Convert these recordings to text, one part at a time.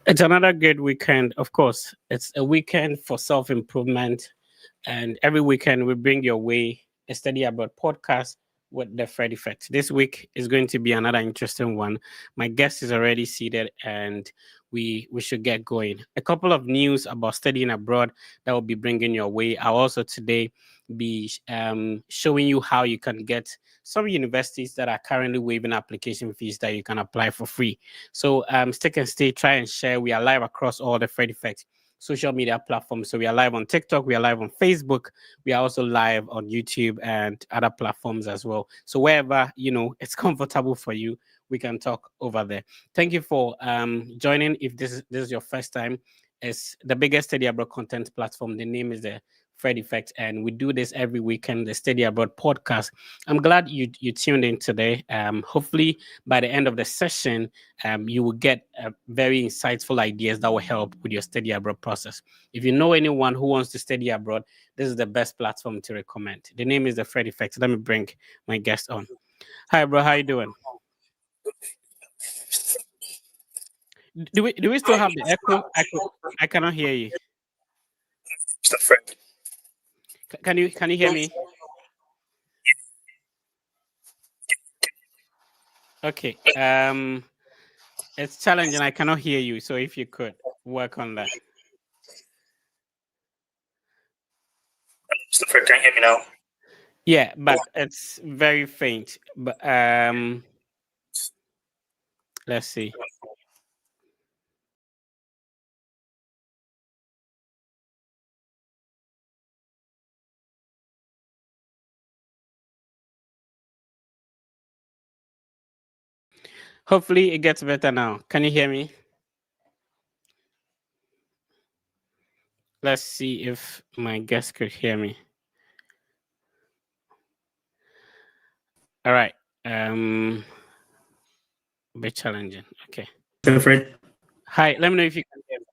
It's another good weekend. Of course, it's a weekend for self improvement. And every weekend, we bring your way a study abroad podcast with the Fred Effect. This week is going to be another interesting one. My guest is already seated, and we should get going. A couple of news about studying abroad that will be bringing your way. I'll also today be showing you how you can get some universities that are currently waiving application fees that you can apply for free. So stick and stay, try and share. We are live across all the Fred Effect social media platforms. So we are live on TikTok, we are live on Facebook, we are also live on YouTube and other platforms as well. So wherever it's comfortable for you, we can talk over there. Thank you for joining. If this is your first time, it's the biggest study abroad content platform. The name is the Fred Effect, and we do this every weekend. The Study Abroad podcast. I'm glad you tuned in today. Hopefully by the end of the session, you will get very insightful ideas that will help with your study abroad process. If you know anyone who wants to study abroad, this is the best platform to recommend. The name is the Fred Effect. Let me bring my guest on. Hi, bro. How you doing? Do we still have the echo? I cannot hear you. Mr. Fred. Can you hear me? Okay. It's challenging. I cannot hear you. So if you could work on that. Mr. Fred, can you hear me now? Yeah, but it's very faint. But let's see. Hopefully it gets better now. Can you hear me? Let's see if my guest could hear me. All right. A bit challenging. Okay. Mr. Fred, Hi. Let me know if you can hear me.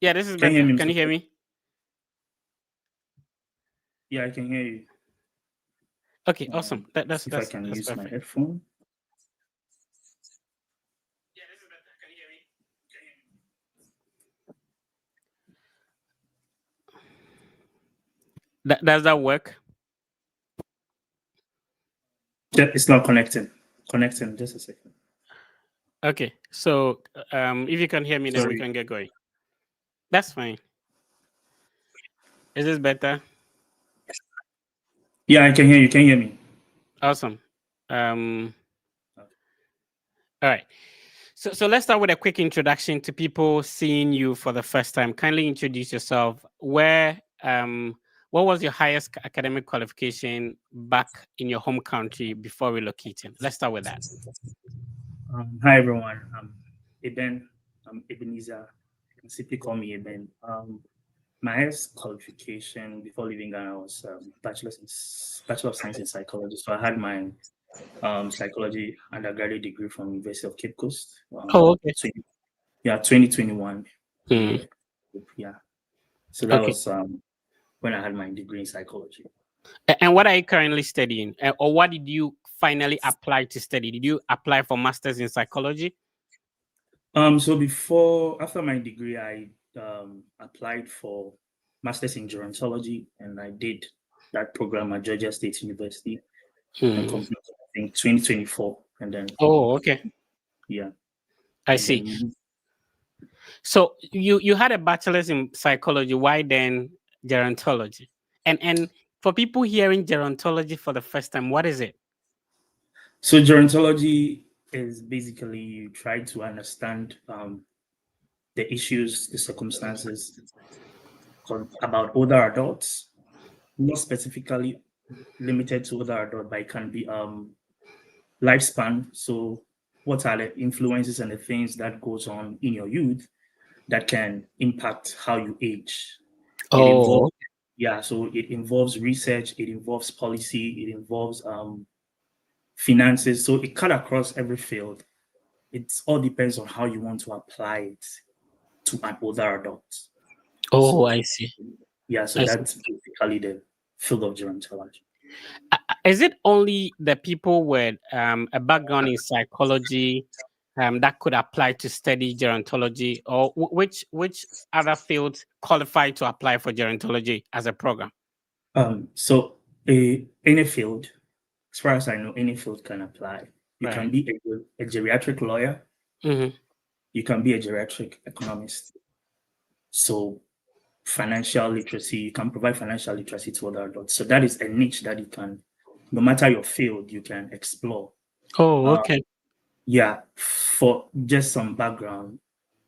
Yeah, this is can you hear better. me? Can you hear me? Yeah, I can hear you. Okay. Awesome. That's See if I can that's use my perfect. headphone. Yeah, this is better. Can you hear me? Does that work? It's not connecting. Connecting. Just a second. Okay. So if you can hear me, then we Sorry. can get going. That's fine. Is this better? Yeah, I can hear you. Can you hear me? Awesome. All right. So let's start with a quick introduction to people seeing you for the first time. Kindly introduce yourself. What was your highest academic qualification back in your home country before relocating? Let's start with that. Hi, everyone. I'm Eben. I'm Ebenezer. You can simply call me Eben. My highest qualification before leaving Ghana was Bachelor of Science in Psychology. So I had my psychology undergraduate degree from University of Cape Coast. Oh, okay. 2021 Hmm. year. Yeah. So that Okay. was when I had my degree in psychology. And what are you currently studying? Or what did you finally apply to study? Did you apply for masters in psychology? So after my degree, I applied for masters in gerontology, and I did that program at Georgia State University and Hmm. completed, I think, 2024, and then Oh, okay. yeah, I and see. then So you had a bachelor's in psychology. Why then gerontology? And for people hearing gerontology for the first time, what is it? so gerontology is basically you try to understand the issues, the circumstances about older adults, not specifically limited to older adults, but it can be lifespan. So what are the influences and the things that goes on in your youth that can impact how you age? It Oh, involves so it involves research, it involves policy, it involves finances. So it cut across every field. It all depends on how you want to apply it to an older adult. oh, So I see. so I see. that's basically the field of gerontology. Is it only the people with a background in psychology that could apply to study gerontology, or which other fields qualify to apply for gerontology as a program? So any field, as far as I know, any field can apply. You can Right. be a geriatric lawyer. Mm-hmm. You can be a geriatric economist. So financial literacy, you can provide financial literacy to other adults. So that is a niche that you can, no matter your field, you can explore. Oh, Uh, okay. yeah, for just some background,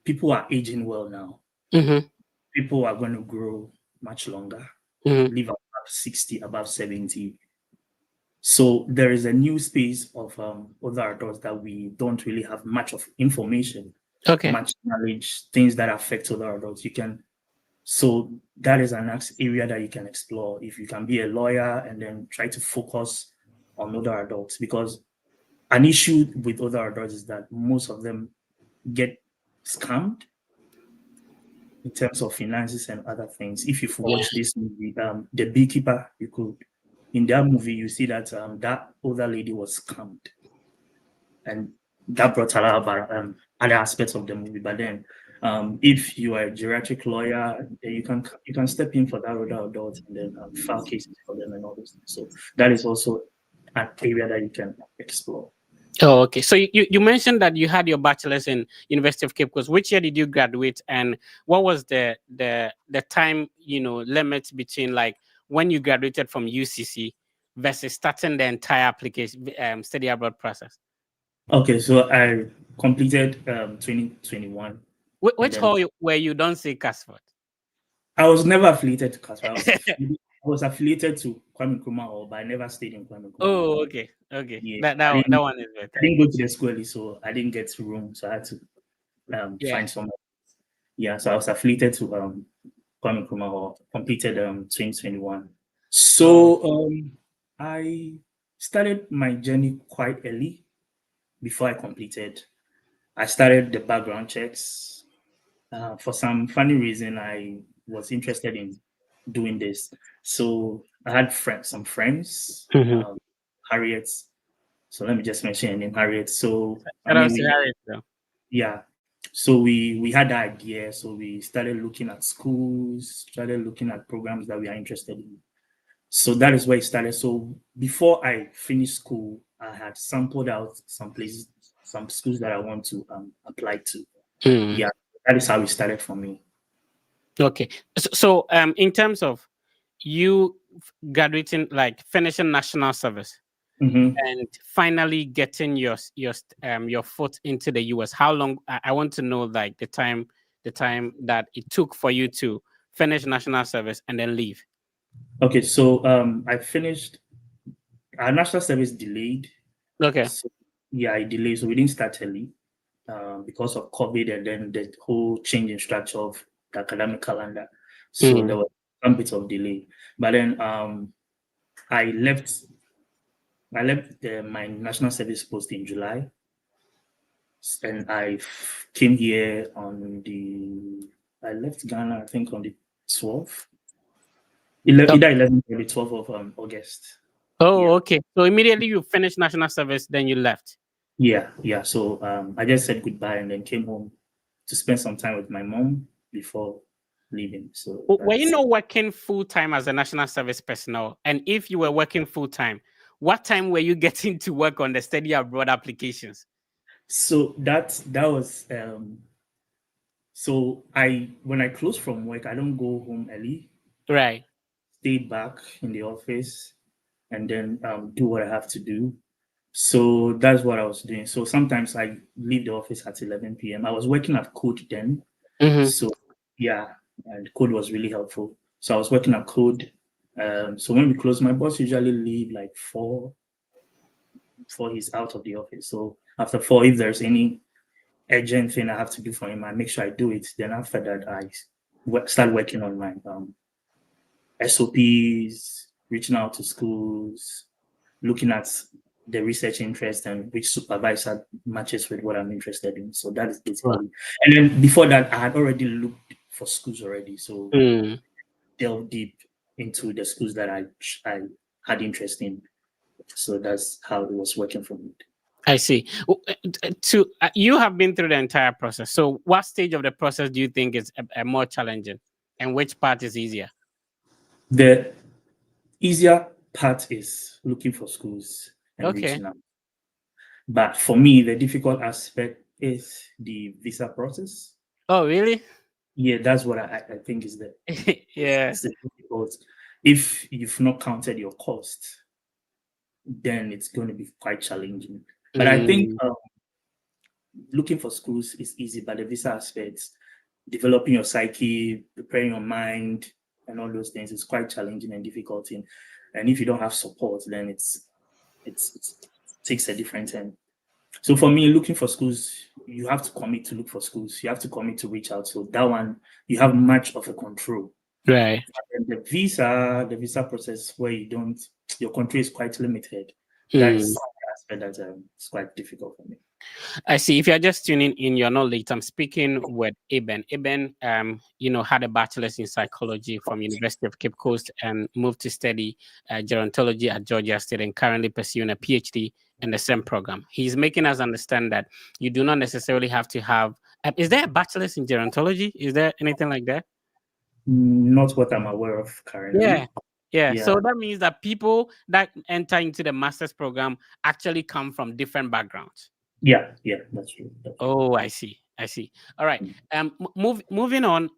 people are aging well now. Mm-hmm. People are going to grow much longer, Mm-hmm. live above 60, above 70. So there is a new space of other adults that we don't really have much of information, Okay. much knowledge, things that affect other adults. So that is an area that you can explore if you can be a lawyer and then try to focus on other adults, because an issue with other adults is that most of them get scammed in terms of finances and other things. If you've Yeah. watched this movie, The Beekeeper, in that movie you see that that older lady was scammed, and that brought a lot of other aspects of the movie. But then, if you are a geriatric lawyer, then you can step in for that older adult and then file cases for them and all those things. So that is also an area that you can explore. Oh, okay. So you mentioned that you had your bachelor's in University of Cape Coast. Which year did you graduate, and what was the time limit between like when you graduated from UCC versus starting the entire application study abroad process? Okay, so I completed 2021, and Which then hall were you? Don't say Casford. I was never affiliated to CASPA. I was affiliated to Kwame Nkrumah Hall, but I never stayed in Kwame Nkrumah Oh, Hall. okay, okay. Yeah, That I that didn't that one is I better. didn't go to the school early, so I didn't get room. So I had to Yeah. find somewhere. Yeah, so I was affiliated to Kwame Nkrumah Hall, completed 2021. Oh. So I started my journey quite early before I completed. I started the background checks. For some funny reason, I was interested in doing this. So I had some friends, Mm-hmm. Harriet. So let me just mention her name, Harriet. So I Shout mean, out to Harriet, though. yeah. So we had the idea. So we started looking at schools, started looking at programs that we are interested in. So that is where it started. So before I finished school, I had sampled out some places, some schools that I want to apply to. Mm. Yeah, that is how it started for me. Okay. So, in terms of you graduating, like finishing national service Mhm. and finally getting your foot into the US, how long? I want to know like the time that it took for you to finish national service and then leave. Okay, so I finished our national service delayed. Okay. So yeah, it delayed. So we didn't start early because of COVID and then the whole change in structure of the academic calendar. So Mm. there was some bit of delay. But then I left. I left my national service post in July, and came here on the. I left Ghana, I think, on the 12th, Oh, either 11th or the 12th of August. oh, Yeah. okay. So immediately you finished national service, then you left. Yeah. So I just said goodbye and then came home to spend some time with my mom before leaving. So Were you that's not working full time as a national service personnel? And if you were working full time, what time were you getting to work on the study abroad applications? so that was so I when I close from work, I don't go home early, Right. stay back in the office and then do what I have to do. So that's what I was doing. So sometimes I leave the office at 11 p.m. I was working at Code then. Mm-hmm. So yeah, and Code was really helpful. So I was working at Code. So when we close, my boss usually leave like 4 before he's out of the office. So after 4, if there's any urgent thing I have to do for him, I make sure I do it. Then after that, I start working on my SOPs, reaching out to schools, looking at the research interest and which supervisor matches with what I'm interested in. So that is Right. basically. And then before that, I had already looked for schools already. So Mm. delve deep into the schools that I had interest in. So that's how it was working for me. I see. You have been through the entire process. So, what stage of the process do you think is a more challenging, and which part is easier? The easier part is looking for schools and Okay. reaching out. But for me, the difficult aspect is the visa process. Oh, really? Yeah, that's what I think is Yeah. it's the difficult. If you've not counted your cost, then it's going to be quite challenging. But I think Mm, looking for schools is easy, but the visa aspects, developing your psyche, preparing your mind, and all those things is quite challenging and difficult. And if you don't have support, then it takes a different turn. So for me, looking for schools, you have to commit to look for schools. You have to commit to reach out. So that one, you have much of a control. right. And the visa process where you don't, your control is quite limited. That Mm. is the aspect that is quite difficult for me. I see. If you're just tuning in, you're not late. I'm speaking with Eben. Eben, had a bachelor's in psychology from University of Cape Coast and moved to study gerontology at Georgia State and currently pursuing a PhD in the same program. He's making us understand that you do not necessarily have to have. Is there a bachelor's in gerontology? Is there anything like that? Not what I'm aware of Yeah. currently. Yeah. Yeah, So that means that people that enter into the master's program actually come from different backgrounds. yeah, that's true. That's true. Oh, I see. I see. All right. Moving on.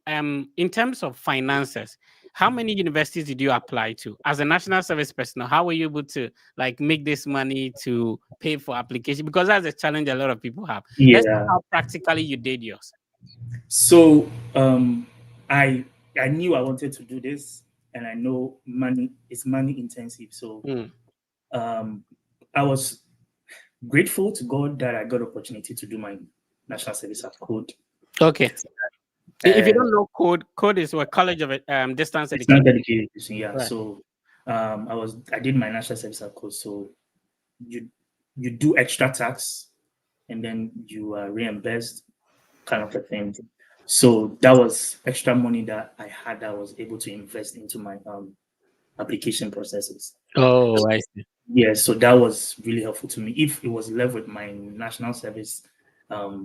In terms of finances, how many universities did you apply to as a national service personnel? How were you able to like make this money to pay for application? Because that's a challenge a lot of people have. Let's see Yeah. how practically you did yours. So I I knew I wanted to do this, and I know money is money intensive. So Mm, um, I was grateful to God that I got opportunity to do my national service at code. okay. If you And don't know code is what college of distance it's not education. dedicated, yeah. Right. So I did my national service at code. So you you do extra tax, and then you are reimbursed, kind of a thing. So that was extra money that I had that I was able to invest into my application processes. Oh, I see. Yeah, so that was really helpful to me. If it was left with my national service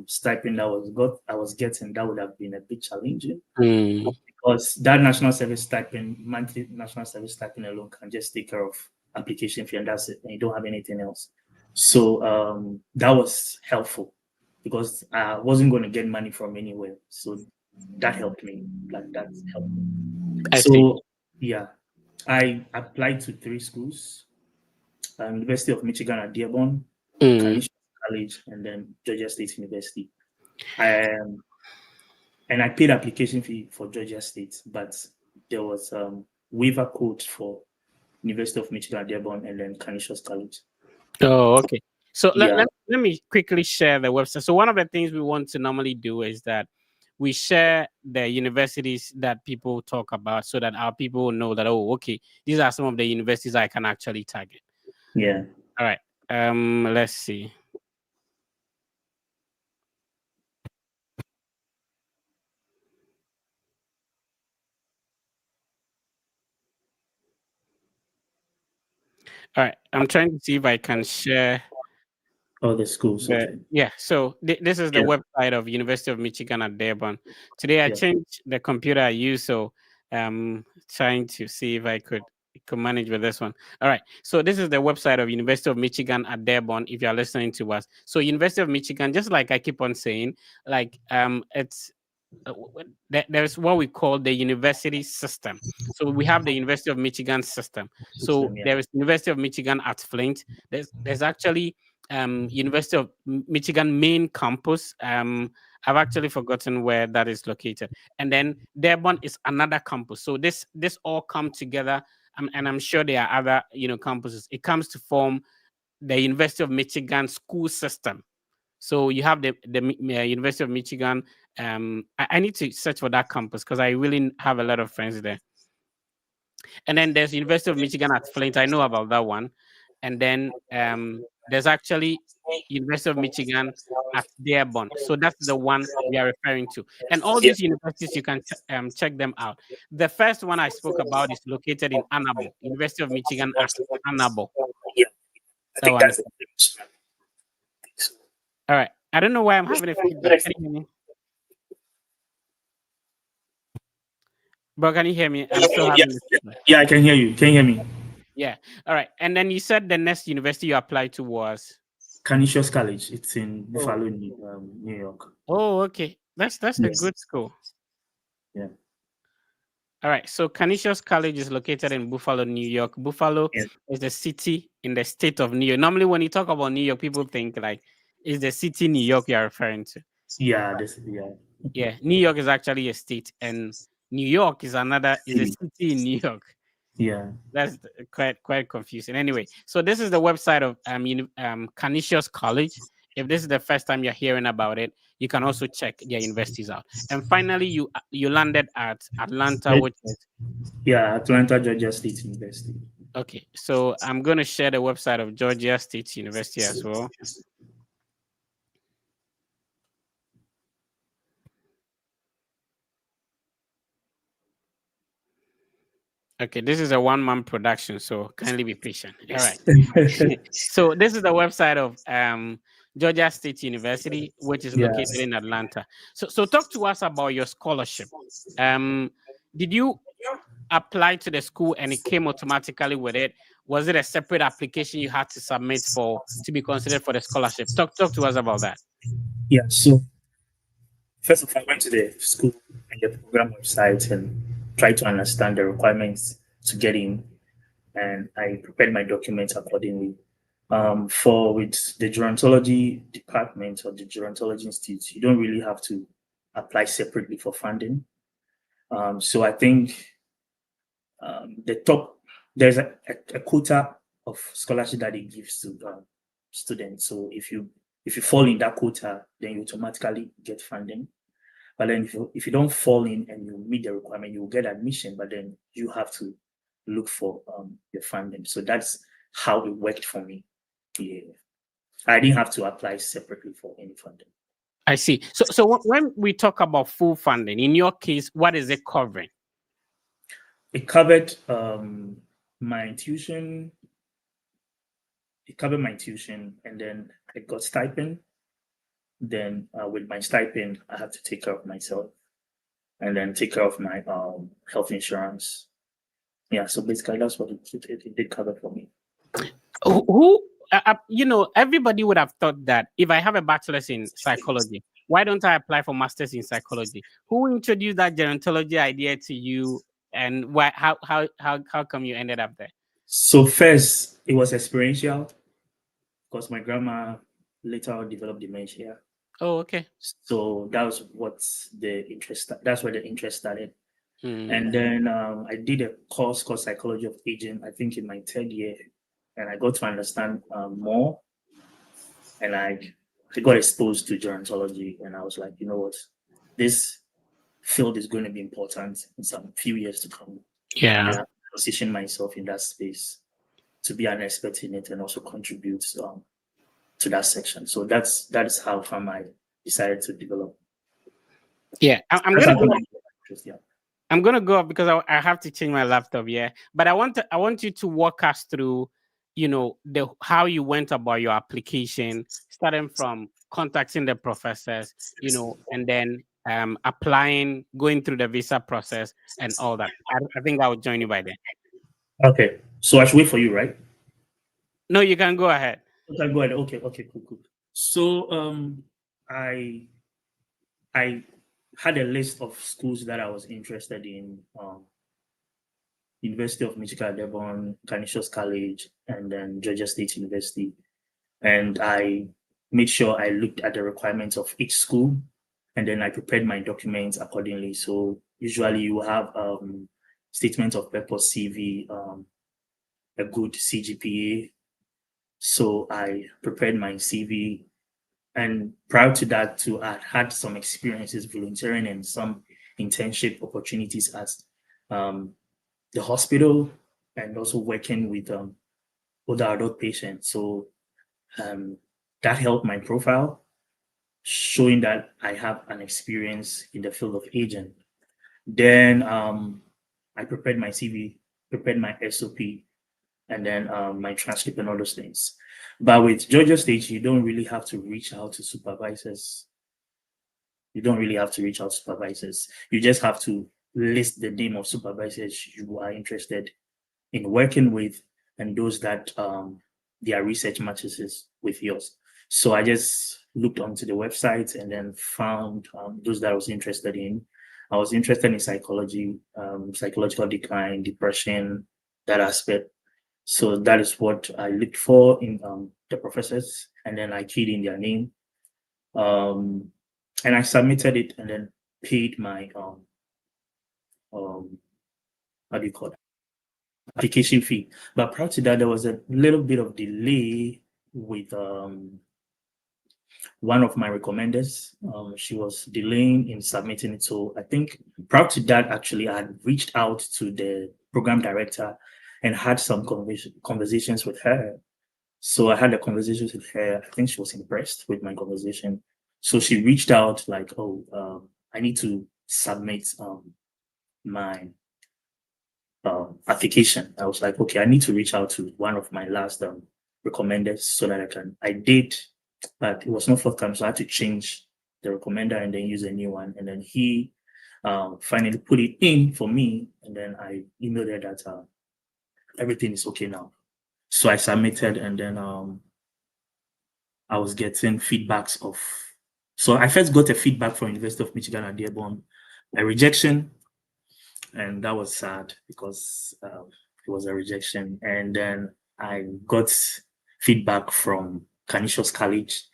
stipend that I was getting, that would have been a bit challenging, Mm, because that national service stipend, monthly national service stipend alone can just take care of application fee, and that's it. And you don't have anything else. So that was helpful because I wasn't going to get money from anywhere. So that helped me. Like that helped me. I see. So yeah, I applied to 3 schools: University of Michigan at Dearborn, Mm. Canisius College, and then Georgia State University. Um, and I paid application fee for Georgia State, but there was waiver code for University of Michigan at Dearborn and then Canisius College. Oh, okay. So Yeah, let me quickly share the website. So one of the things we want to normally do is that we share the universities that people talk about so that our people will know that, oh, okay, these are some of the universities I can actually target. yeah. All right. Let's see. All right. I'm trying to see if I can share. All the schools, okay. Yeah, so this is the Yeah, website of University of Michigan at Dearborn. Today I yeah. changed the computer I use, so trying to see if I could manage with this one. All right, so this is the website of University of Michigan at Dearborn. If you are listening to us, so University of Michigan, just like I keep on saying, like it's there's what we call the university system. So we have the University of Michigan system. So System, yeah. there is University of Michigan at Flint. There's actually University of Michigan main campus. I've actually forgotten where that is located. And then Dearborn is another campus. So this all come together, and I'm sure there are other campuses. It comes to form the University of Michigan school system. So you have the University of Michigan. I need to search for that campus because I really have a lot of friends there. And then there's University of Michigan at Flint. I know about that one. And then there's actually University of Michigan at Dearborn. So that's the one we are referring to. And all Yeah, these universities, you can check them out. The first one I spoke about is located in Ann Arbor, University of Michigan at Ann Arbor. yeah. I That think one. that's the difference. I don't know why I'm having a feedback. Can you hear me? Bro, can you hear me? I'm still having this feedback. Yeah, I can hear you. Can you hear me? Yeah. All right. And then you said the next university you applied to was. Canisius College. It's in Oh, Buffalo, New York. oh, okay. That's a Yes. good school. Yeah. All right. So Canisius College is located in Buffalo, New York. Buffalo Yeah. is the city in the state of New York. Normally, when you talk about New York, people think like it's the city New York you're referring to. Yeah. This. Yeah. Yeah, New York is actually a state, and New York is a City. city in New York. Yeah. That's quite confusing. Anyway, so this is the website of Canisius College. If this is the first time you're hearing about it, you can also check their universities out. And finally, you landed at Atlanta, which is Yeah. Atlanta, Georgia State University. okay. So I'm going to share the website of Georgia State University as well. Okay, this is a one-man production, so kindly be patient. All right. So this is the website of Georgia State University, which is located Yes. in Atlanta. So talk to us about your scholarship. Did you apply to the school and it came automatically with it? Was it a separate application you had to submit for to be considered for the scholarship? Talk to us about that. Yeah. So first of all, I went to the school and the program website and tried to understand the requirements to get in, and I prepared my documents accordingly. For with the gerontology department or the gerontology institute, you don't really have to apply separately for funding. So I think the top there's a quota of scholarship that it gives to students. So if you fall in that quota, then you automatically get funding. But then if you don't fall in and you meet the requirement, you will get admission. But then you have to look for your funding. So that's how it worked for me. Yeah. I didn't have to apply separately for any funding. I see. So when we talk about full funding, in your case, what is it covering? It covered my tuition. It covered my tuition, and then I got stipend. Then with my stipend, I had to take care of myself, and then take care of my health insurance. Yeah, so basically that's what it did cover for me. Who everybody would have thought that if I have a bachelor's in psychology, why don't I apply for master's in psychology? Who introduced that gerontology idea to you, and why how come you ended up there? So first, it was experiential because my grandma later developed dementia. Oh, okay. So that was what the interest. That's where the interest started. Hmm. And then I did a course called Psychology of Aging, I think in my third year, and I got to understand more. And I got exposed to gerontology, and I was like, you know what, this field is going to be important in some few years to come. Yeah. And I position myself in that space to be an expert in it and also contribute to that section. So that's how come I decided to develop. Yeah. I'm That's gonna how go. come I developed interest, yeah. I'm gonna go up because I have to change my laptop. Yeah, but I want you to walk us through, the how you went about your application, starting from contacting the professors, and then applying, going through the visa process and all that. I think I will join you by then. Okay. So I should wait for you, right? No, you can go ahead. Okay, go ahead. Okay, cool. So I I had a list of schools that I was interested in. University of Michigan at Devon, Canisius College, and then Georgia State University. And I made sure I looked at the requirements of each school, and then I prepared my documents accordingly. So usually you have statement of purpose, CV, a good CGPA. So I prepared my CV, and prior to that, too, I had some experiences volunteering and some internship opportunities at um, the hospital and also working with older adult patients. So um, that helped my profile, showing that I have an experience in the field of aging. Then I prepared my CV, prepared my SOP, and then my transcript and all those things. But with Georgia State, you don't really have to reach out to supervisors. You don't really have to reach out to supervisors. You just have to list the name of supervisors you are interested in working with and those that their research matches with yours. So I just looked onto the website and then found those that I was interested in. I was interested in psychology, psychological decline, depression, that aspect. So that is what I looked for in the professors, and then I keyed in their name, and I submitted it, and then paid my how do you call it, application fee. But prior to that, there was a little bit of delay with one of my recommenders. She was delaying in submitting it. So I think prior to that, actually, I had reached out to the program director and had some conversations with her. So I had a conversation with her. I think she was impressed with my conversation. So she reached out like, oh, I need to submit my application. I was like, okay, I need to reach out to one of my last recommenders so that I did, but it was not forthcoming. So I had to change the recommender and then use a new one. And then he finally put it in for me. And then I emailed her that everything is okay now. So I submitted, and then I was getting feedbacks of. So I first got a feedback from University of Michigan at Dearborn, a rejection, and that was sad because it was a rejection. And then I got feedback from Canisius College.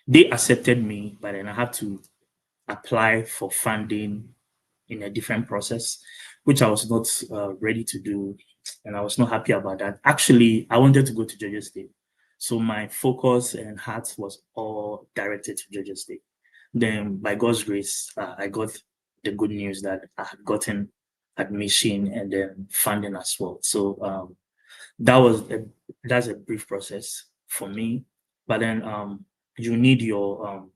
They accepted me, but then I had to apply for funding in a different process, which I was not ready to do, and I was not happy about that. Actually, I wanted to go to Georgia State, so my focus and heart was all directed to Georgia State. Then, by God's grace, I got the good news that I had gotten admission and then funding as well. So that's a brief process for me. But then you need your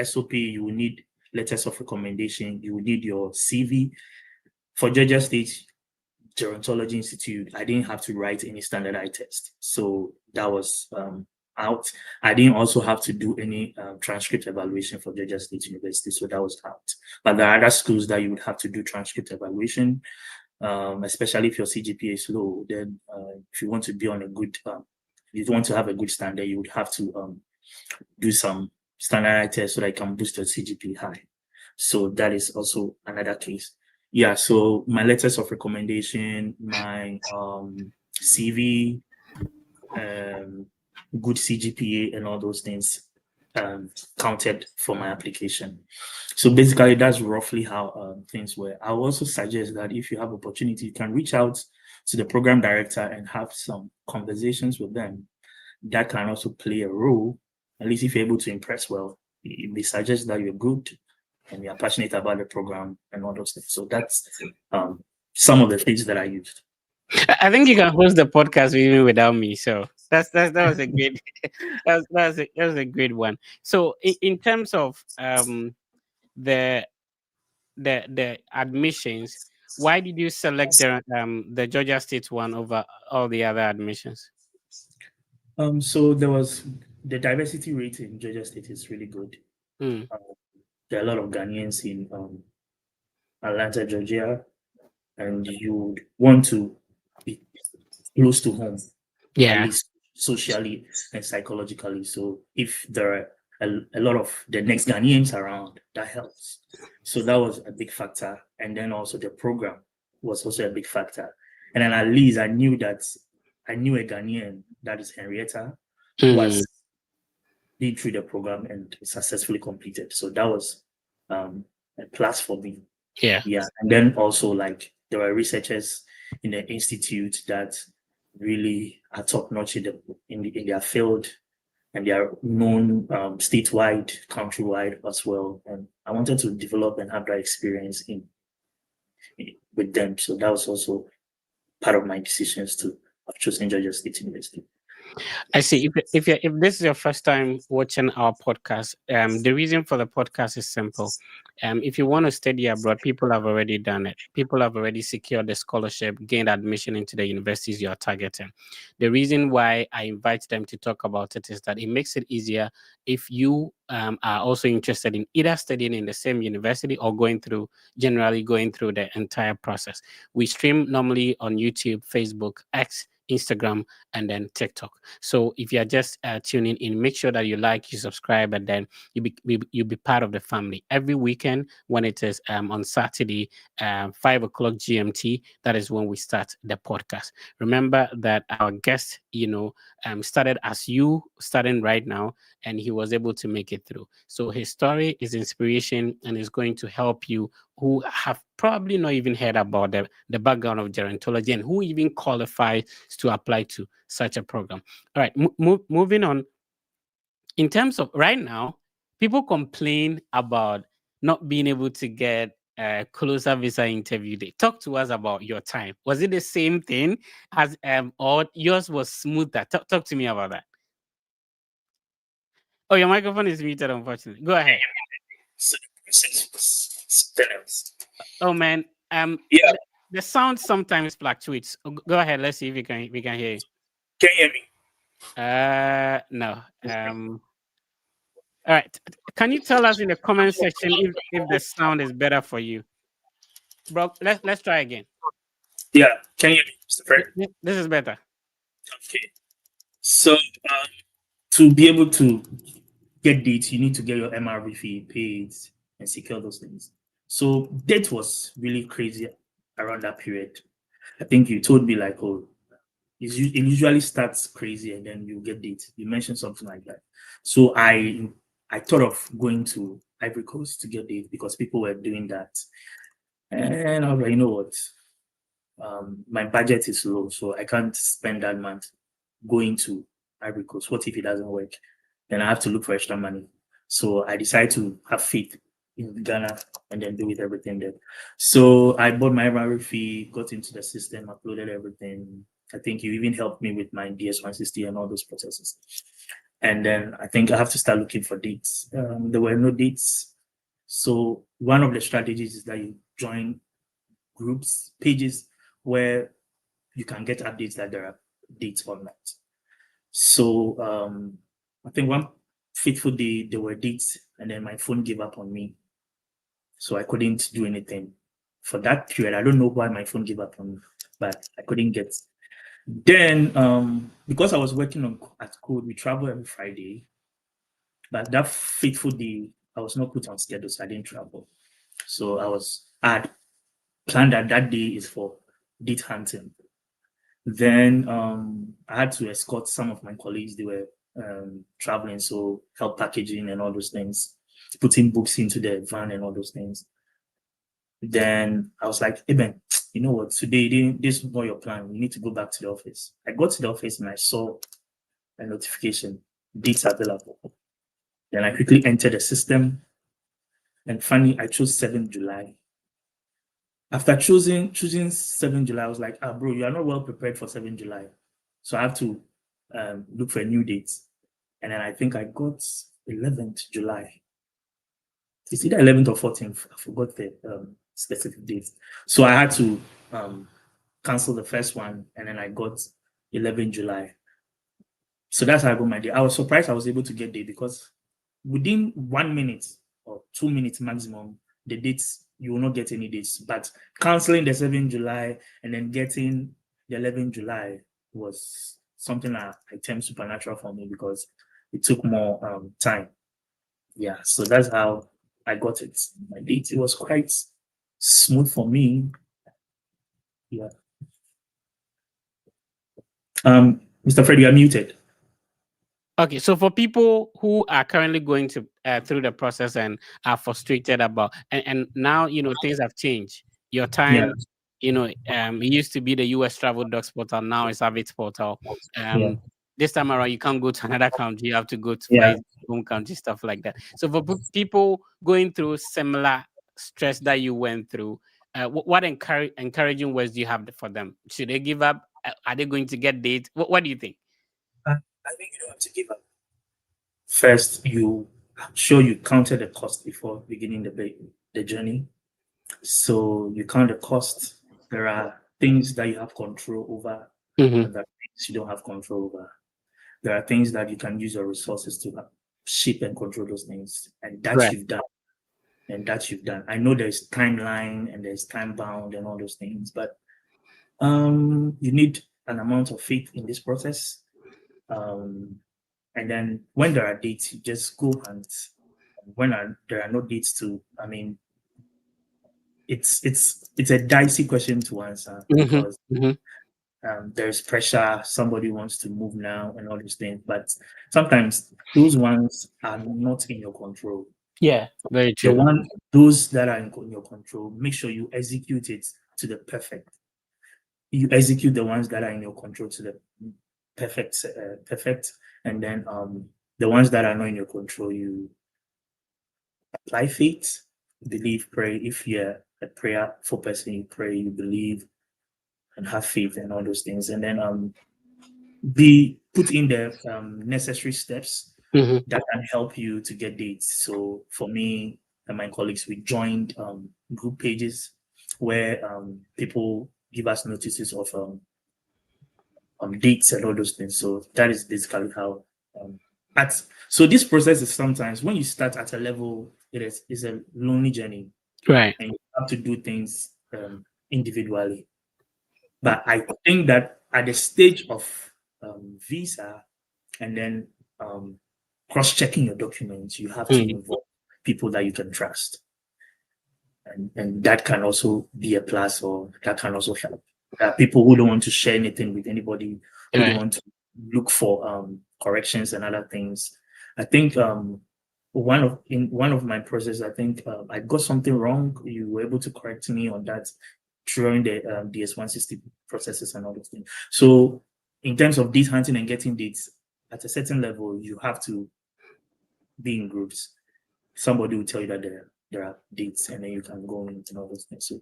SOP, you will need letters of recommendation, you will need your CV. For Georgia State Gerontology Institute, I didn't have to write any standardized test. So that was out. I didn't also have to do any transcript evaluation for Georgia State University. So that was out. But there are other schools that you would have to do transcript evaluation, especially if your CGPA is low. Then if you want to be on a good, if you want to have a good standard, you would have to do some standardized tests so that you can boost your CGPA high. So that is also another case. Yeah, so my letters of recommendation, my CV, good CGPA, and all those things counted for my application. So basically, that's roughly how things were. I will also suggest that if you have opportunity, you can reach out to the program director and have some conversations with them. That can also play a role, at least if you're able to impress well. They suggest that you're good and you're passionate about the program and all those things. So that's some of the things that I used. I think you can host the podcast even without me. So that was a great that was a great one. So in terms of the the admissions, why did you select the Georgia State one over all the other admissions? So there was the diversity rate in Georgia State is really good. Hmm. There are a lot of Ghanaians in Atlanta, Georgia, and you want to be close to home, at Yeah. least socially and psychologically. So if there are a lot of the next Ghanaians around, that helps. So that was a big factor. And then also the program was also a big factor. And then at least I knew a Ghanaian, that is Henrietta, who Hmm. has been through the program and successfully completed. So that was a plus for me. Yeah. Yeah. And then also like there were researchers in the institute that really are top notch in their field, and they are known statewide, countrywide as well. And I wanted to develop and have that experience with them. So that was also part of my decisions to have chosen Georgia State University. I see. If this is your first time watching our podcast, the reason for the podcast is simple. If you want to study abroad, people have already done it. People have already secured the scholarship, gained admission into the universities you are targeting. The reason why I invite them to talk about it is that it makes it easier if you are also interested in either studying in the same university or generally going through the entire process. We stream normally on YouTube, Facebook, X, Instagram, and then TikTok. So if you're just tuning in, make sure that you like, you subscribe, and then you'll be part of the family. Every weekend when it is on Saturday, 5 o'clock GMT, that is when we start the podcast. Remember that our guest, started as you starting right now, and he was able to make it through. So his story is inspiration and is going to help you who have probably not even heard about the background of gerontology and who even qualifies to apply to such a program. All right, moving on. In terms of right now, people complain about not being able to get a closer visa interview day. Talk to us about your time. Was it the same thing as or yours was smoother? Talk to me about that. Oh, your microphone is muted, unfortunately. Go ahead. So the process was something else. Oh man, Yeah, the sound sometimes fluctuates. Go ahead. Let's see if we can hear you. can you hear me? No. All right. Can you tell us in the comment section if the sound is better for you, bro? Let's try again. Yeah, can you hear me, Mr. Fred? This is better. Okay. So to be able to get dates, you need to get your MRV fee paid and secure those things. So date was really crazy around that period. I think you told me like, oh, it usually starts crazy and then you get date. You mentioned something like that. So I thought of going to Ivory Coast to get date because people were doing that. And I was like, you know what? My budget is low, so I can't spend that month going to Ivory Coast. What if it doesn't work? Then I have to look for extra money. So I decided to have faith in Ghana and then do with everything there. So I bought my Ivory fee, got into the system, uploaded everything. I think you even helped me with my DS160 and all those processes. And then I think I have to start looking for dates. There were no dates. So one of the strategies is that you join groups, pages where you can get updates that there are dates or not. So I think one fateful day there were dates, and then my phone gave up on me, so I couldn't do anything for that period. I don't know why my phone gave up on me, but I couldn't get. Then because I was working at Code, we travel every Friday, but that fateful day I was not put on schedule, so I didn't travel. So I had planned that day is for date hunting. Then I had to escort some of my colleagues. They were traveling, so help packaging and all those things, putting books into the van and all those things. Then I was like, hey Ben, you know what? Today this is not your plan. You need to go back to the office. I got to the office and I saw a notification, dates available. Then I quickly entered the system, and finally I chose 7th July. After choosing 7th July, I was like, bro, you are not well prepared for 7th July. So I have to look for a new date. And then I think I got 11th July. It's either 11th or 14th. I forgot the specific date. So I had to cancel the first one, and then I got 11th July. So that's how I got my day. I was surprised I was able to get there because within 1 minute or 2 minutes maximum, the dates, you will not get any dates. But canceling the 7th July and then getting the 11th July was something I termed supernatural for me because it took more time. Yeah, so that's how I got it. My date, it was quite smooth for me. Yeah. Mr. Fred, you are muted. Okay, so for people who are currently going through the process and are frustrated about, and now things have changed. Your Yeah. time, it used to be the US Travel Docs portal. Now it's Avid's portal. Yeah. This time around, you can't go to another country. You have to go to Yeah. my home country, stuff like that. So for people going through similar stress that you went through, what encouraging words do you have for them? Should they give up? Are they going to get dates? What do you think? I think you don't have to give up. First, I'm sure you counted the cost before beginning the journey. So you count the cost. There are things that you have control over, Mm-hmm. and there are things you don't have control over. There are things that you can use your resources to shape and control those things, and that Right. you've done. And that you've done. I know there's timeline and there's time bound and all those things, but you need an amount of faith in this process. Um, and then when there are dates, you just go and there are no dates to, I mean, it's a dicey question to answer Mm-hmm. because Mm-hmm. there's pressure. Somebody wants to move now and all these things, but sometimes those ones are not in your control. Yeah, very The true. one, those that are in your control, make sure you execute it to the perfect. You execute the ones that are in your control to the perfect, and then the ones that are not in your control, you apply faith, believe, pray. If you're a prayerful person, you pray, you believe, and have faith, and all those things, and then be put in the necessary steps Mm-hmm. that can help you to get dates. So for me and my colleagues, we joined group pages where people give us notices of dates and all those things. So that is basically how um, at so this process is sometimes when you start at a level, is a lonely journey Right. and you have to do things individually. But I think that at the stage of visa and then um, cross-checking your documents, you have to Mm. involve people that you can trust, and that can also be a plus, or that can also help. People who don't want to share anything with anybody, who don't Right. want to look for corrections and other things. I think in one of my process, I think I got something wrong. You were able to correct me on that during the DS-160 processes and all those things. So in terms of date hunting and getting dates, at a certain level, you have to be in groups. Somebody will tell you that there are dates, and then you can go in and all those things. So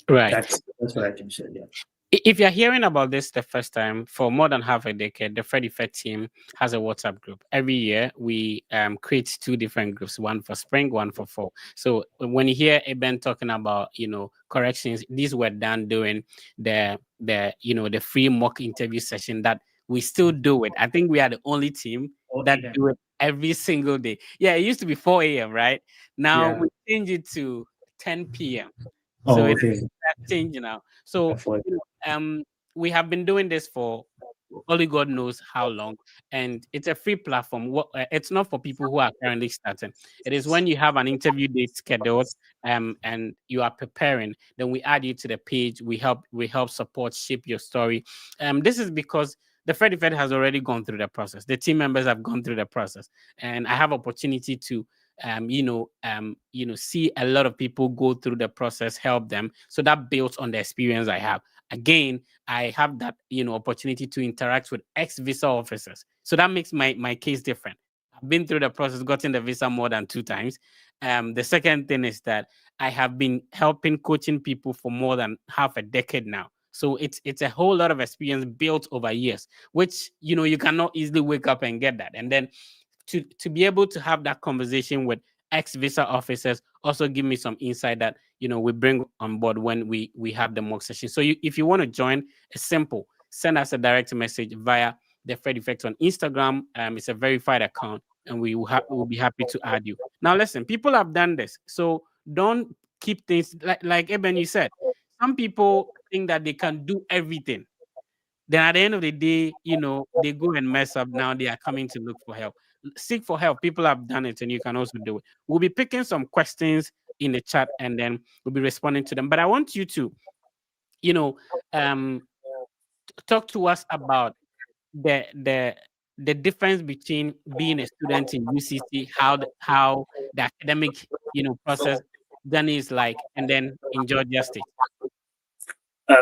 Right. that's what I can share. Yeah. If you're hearing about this the first time, for more than half a decade, the Fred Effect team has a WhatsApp group. Every year, we create two different groups, one for spring, one for fall. So when you hear Eben talking about, corrections, these were done during the free mock interview session that we still do it. I think we are the only team Or that AM. do it every single day. Yeah, it used to be 4 a.m., right? Now Yeah. we change it to 10 p.m. So Oh, it's okay. that change now. So For you we have been doing this for only God knows how long, and it's a free platform. It's not for people who are currently starting. It is when you have an interview date scheduled, and you are preparing. Then we add you to the page. We help support shape your story. This is because the Fred Fed has already gone through the process. The team members have gone through the process, and I have opportunity to see a lot of people go through the process, help them. So that builds on the experience I have. Again, I have that opportunity to interact with ex-visa officers. So that makes my case different. I've been through the process, gotten the visa more than 2 times. The second thing is that I have been helping coaching people for more than half a decade now. So it's a whole lot of experience built over years, which you cannot easily wake up and get that. And then to be able to have that conversation with ex visa officers also give me some insight that we bring on board when we have the mock session. So if you want to join, it's simple. Send us a direct message via the Fred Effect on Instagram. It's a verified account, and we'll be happy to add you. Now, listen, people have done this, so don't keep things like Eben, you said. Some people think that they can do everything. Then at the end of the day, they go and mess up. Now they are coming to look for help. Seek for help. People have done it, and you can also do it. We'll be picking some questions in the chat, and then we'll be responding to them. But I want you to, you know, um, talk to us about the difference between being a student in UCC, how the academic, process journey is like, and then in Georgia State.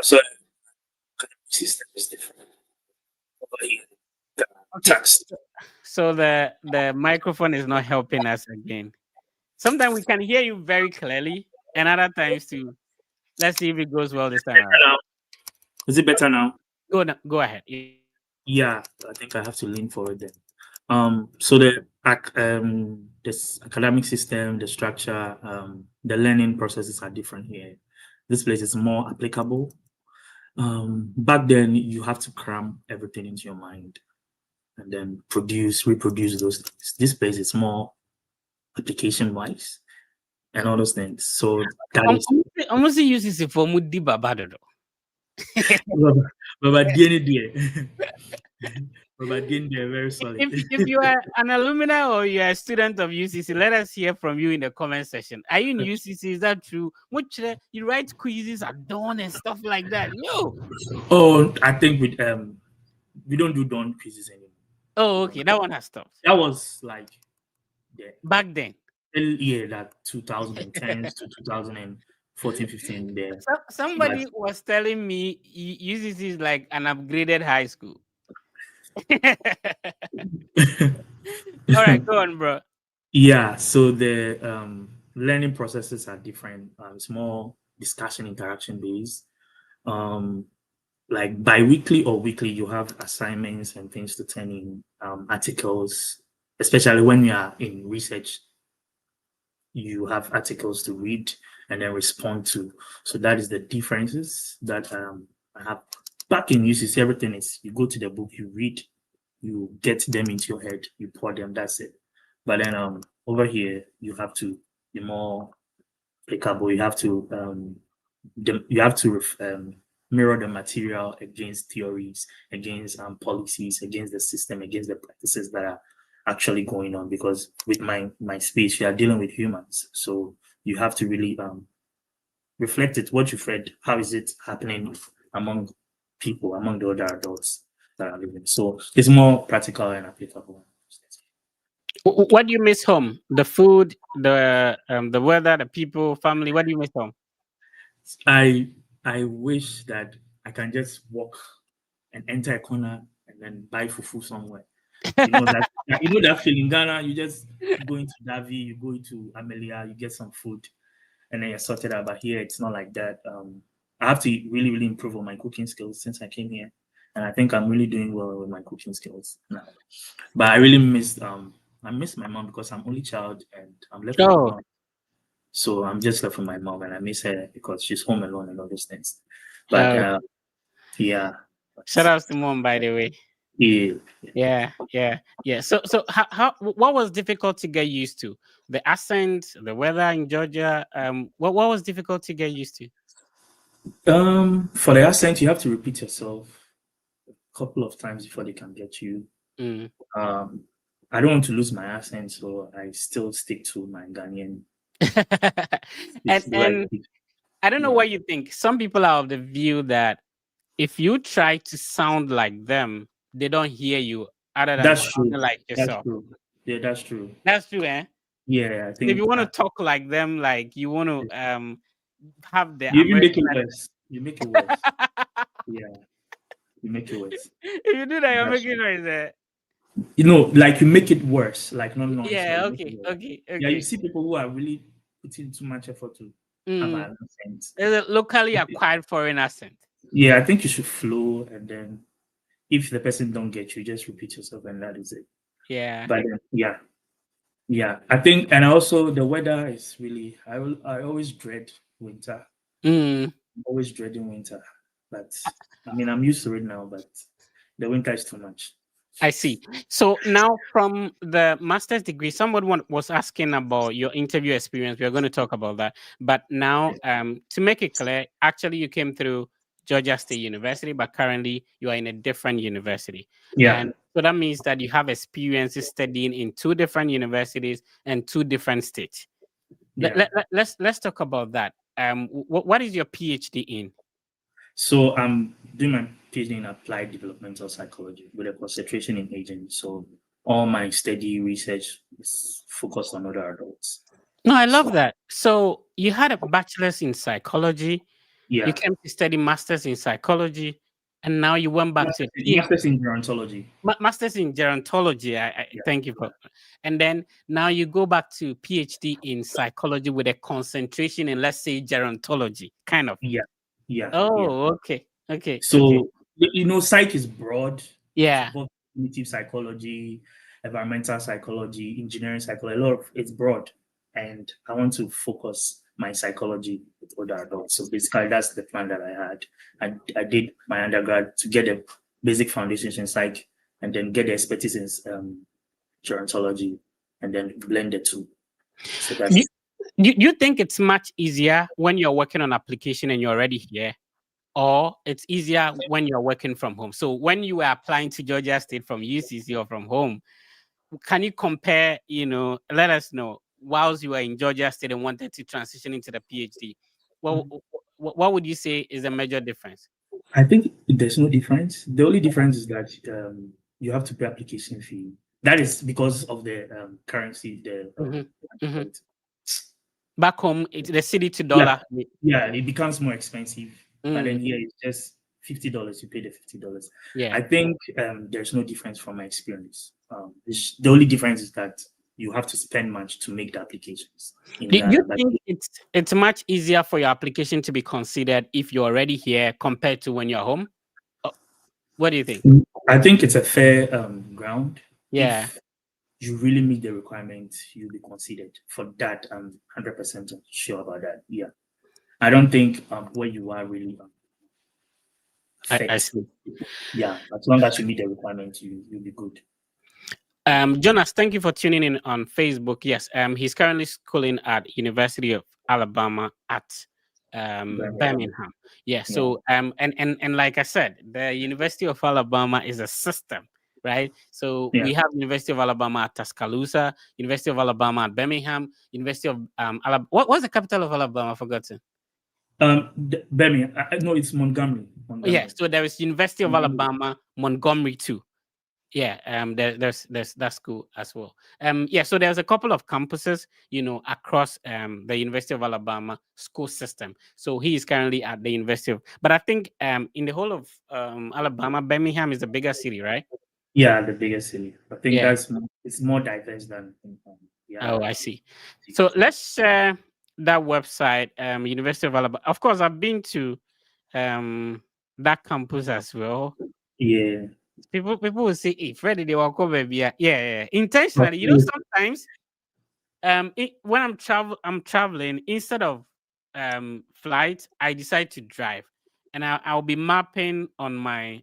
So the system is different over here. The Okay, tax. so the microphone is not helping us again. Sometimes we can hear you very clearly, and other times too. Let's see if it goes well this time around. Now, is it better now? Go ahead. Yeah. Yeah, I think I have to lean forward then. So this academic system, the structure, the learning processes are different here. This place is more applicable. Back then, you have to cram everything into your mind and then reproduce those things. This place is more application wise and all those things. So that is Almost use it for Mudi Babado. Robert Guinea there. Robert Guinea there, very solid. If you are an alumni or you are a student of UCC, let us hear from you in the comment section. Are you in UCC? Is that true? Which you write quizzes at dawn and stuff like that? Yo. Oh, I think we don't do dawn quizzes anymore. Oh, okay. That one has stopped. That was like back then. Yeah, that 2010 to 2014, 15 there. Somebody was telling me UCC is like an upgraded high school. All right, go on, bro. Yeah, so the learning processes are different. It's more discussion interaction based. Like bi-weekly or weekly, you have assignments and things to turn in, articles, especially when you are in research. You have articles to read and then respond to. So that is the differences that I have. Back in UCC, everything is you go to the book, you read, you get them into your head, you pour them, that's it. But then over here, you have to be more applicable. You have to mirror the material against theories, against policies, against the system, against the practices that are actually going on. Because with my space, you are dealing with humans, so you have to really reflect it. What you've read, how is it happening among people, among the other adults that are living? So it's more practical and applicable. What do you miss home? The food, the weather, the people, family. What do you miss home? I wish that I can just walk and enter a corner and then buy fufu somewhere. That feeling. Ghana, you just go into Davi, you go into Amelia, you get some food, and then you're sorted out. But here, it's not like that. I have to really, really improve on my cooking skills since I came here, and I think I'm really doing well with my cooking skills now. But I really miss my mom because I'm only child and I'm left with my mom. So I'm just left with my mom, and I miss her because she's home alone and all those things. But yeah. Shout out to mom, by the way. Yeah. So how what was difficult to get used to? The accent, the weather in Georgia. What was difficult to get used to? For the accent, you have to repeat yourself a couple of times before they can get you. I don't want to lose my accent, so I still stick to my Ghanaian. and I don't know what you think. Some people are of the view that if you try to sound like them, they don't hear you other than sounding like yourself. That's true. Yeah, that's true. That's true, eh? Yeah, I think if you want to talk like them, like you want to have the you make it worse. You make it worse. Yeah, you make it worse. If you do that, you're making it worse. Like you make it worse. Like no. Yeah. Okay. Yeah, you see people who are really putting too much effort to have an accent. There's a locally acquired foreign accent. Yeah, I think you should flow, and then if the person don't get you, just repeat yourself, and that is it. Yeah. But yeah. I think, and also the weather is really. I always dread winter. I'm always dreading winter, but I mean I'm used to it now. But the winter is too much. I see. So now from the master's degree, someone was asking about your interview experience. We're going to talk about that. But now, to make it clear, actually you came through Georgia State University, but currently you are in a different university. Yeah. And so that means that you have experiences studying in two different universities and two different states. Yeah. Let's talk about that. What is your PhD in? So I'm doing my PhD in applied developmental psychology with a concentration in aging. So all my study research is focused on other adults. No, I love that. So you had a bachelor's in psychology. Yeah. You came to study master's in psychology, and now you went back to master's in gerontology. Master's in gerontology. Thank you for. And then now you go back to PhD in psychology with a concentration in, let's say, gerontology, kind of. Yeah. Oh, okay. So psych is broad. It Yeah. involves cognitive psychology, environmental psychology, engineering psychology. A lot of it's broad, and I want to focus my psychology with other adults. So basically, that's the plan that I had. I did my undergrad to get the basic foundations in psych, and then get the expertise in gerontology, and then blend the two. So You, that's you think it's much easier when you're working on application and you're already here, or it's easier when you're working from home? So when you were applying to Georgia State from UCC or from home, can you compare, let us know, whilst you were in Georgia State and wanted to transition into the PhD, well, what would you say is a major difference? I think there's no difference. The only difference is that you have to pay application fee. That is because of the currency. Hmm. Hmm. Back home, it's the city to Yeah, dollar. yeah, it becomes more expensive. But then Mm, here it's just $50. You pay the $50. yeah. I think there's no difference from my experience. The only difference is that you have to spend much to make the applications in Do you Ghana. But think it's much easier for your application to be considered if you're already here compared to when you're home? Uh, What do you think? I think it's a fair ground. Yeah, If you really meet the requirements, you'll be considered. For that, I'm 100% sure about that. Yeah. I don't think where you are really I affects. see. Yeah. As long as you meet the requirements, you'll be good. Jonas, thank you for tuning in on Facebook. Yes, he's currently schooling at University of Alabama at Birmingham. Birmingham. Yeah, Yeah. so and like I said, the University of Alabama is a system, right? So Yeah. we have University of Alabama at Tuscaloosa, University of Alabama at Birmingham, University of Alabama. What's the capital of Alabama? I've forgotten. Birmingham. No, it's Montgomery. Oh, yeah, Montgomery. so there is University of Montgomery. Alabama, Montgomery too. Yeah, there's that school as well. Yeah, so there's a couple of campuses, across the University of Alabama school system. So he is currently at the University of, but I think in the whole of Alabama, Birmingham is the bigger city, right? Yeah, the biggest city. I think Yeah. it's more diverse than the Oh, other I see. So cities. let's share that website, University of Alabama. Of course, I've been to um that campus as well. Yeah. People will say, "Hey, Freddie, they walk over here." Yeah, yeah, But intentionally. Sometimes when I'm traveling, instead of flight, I decide to drive, and I'll be mapping on my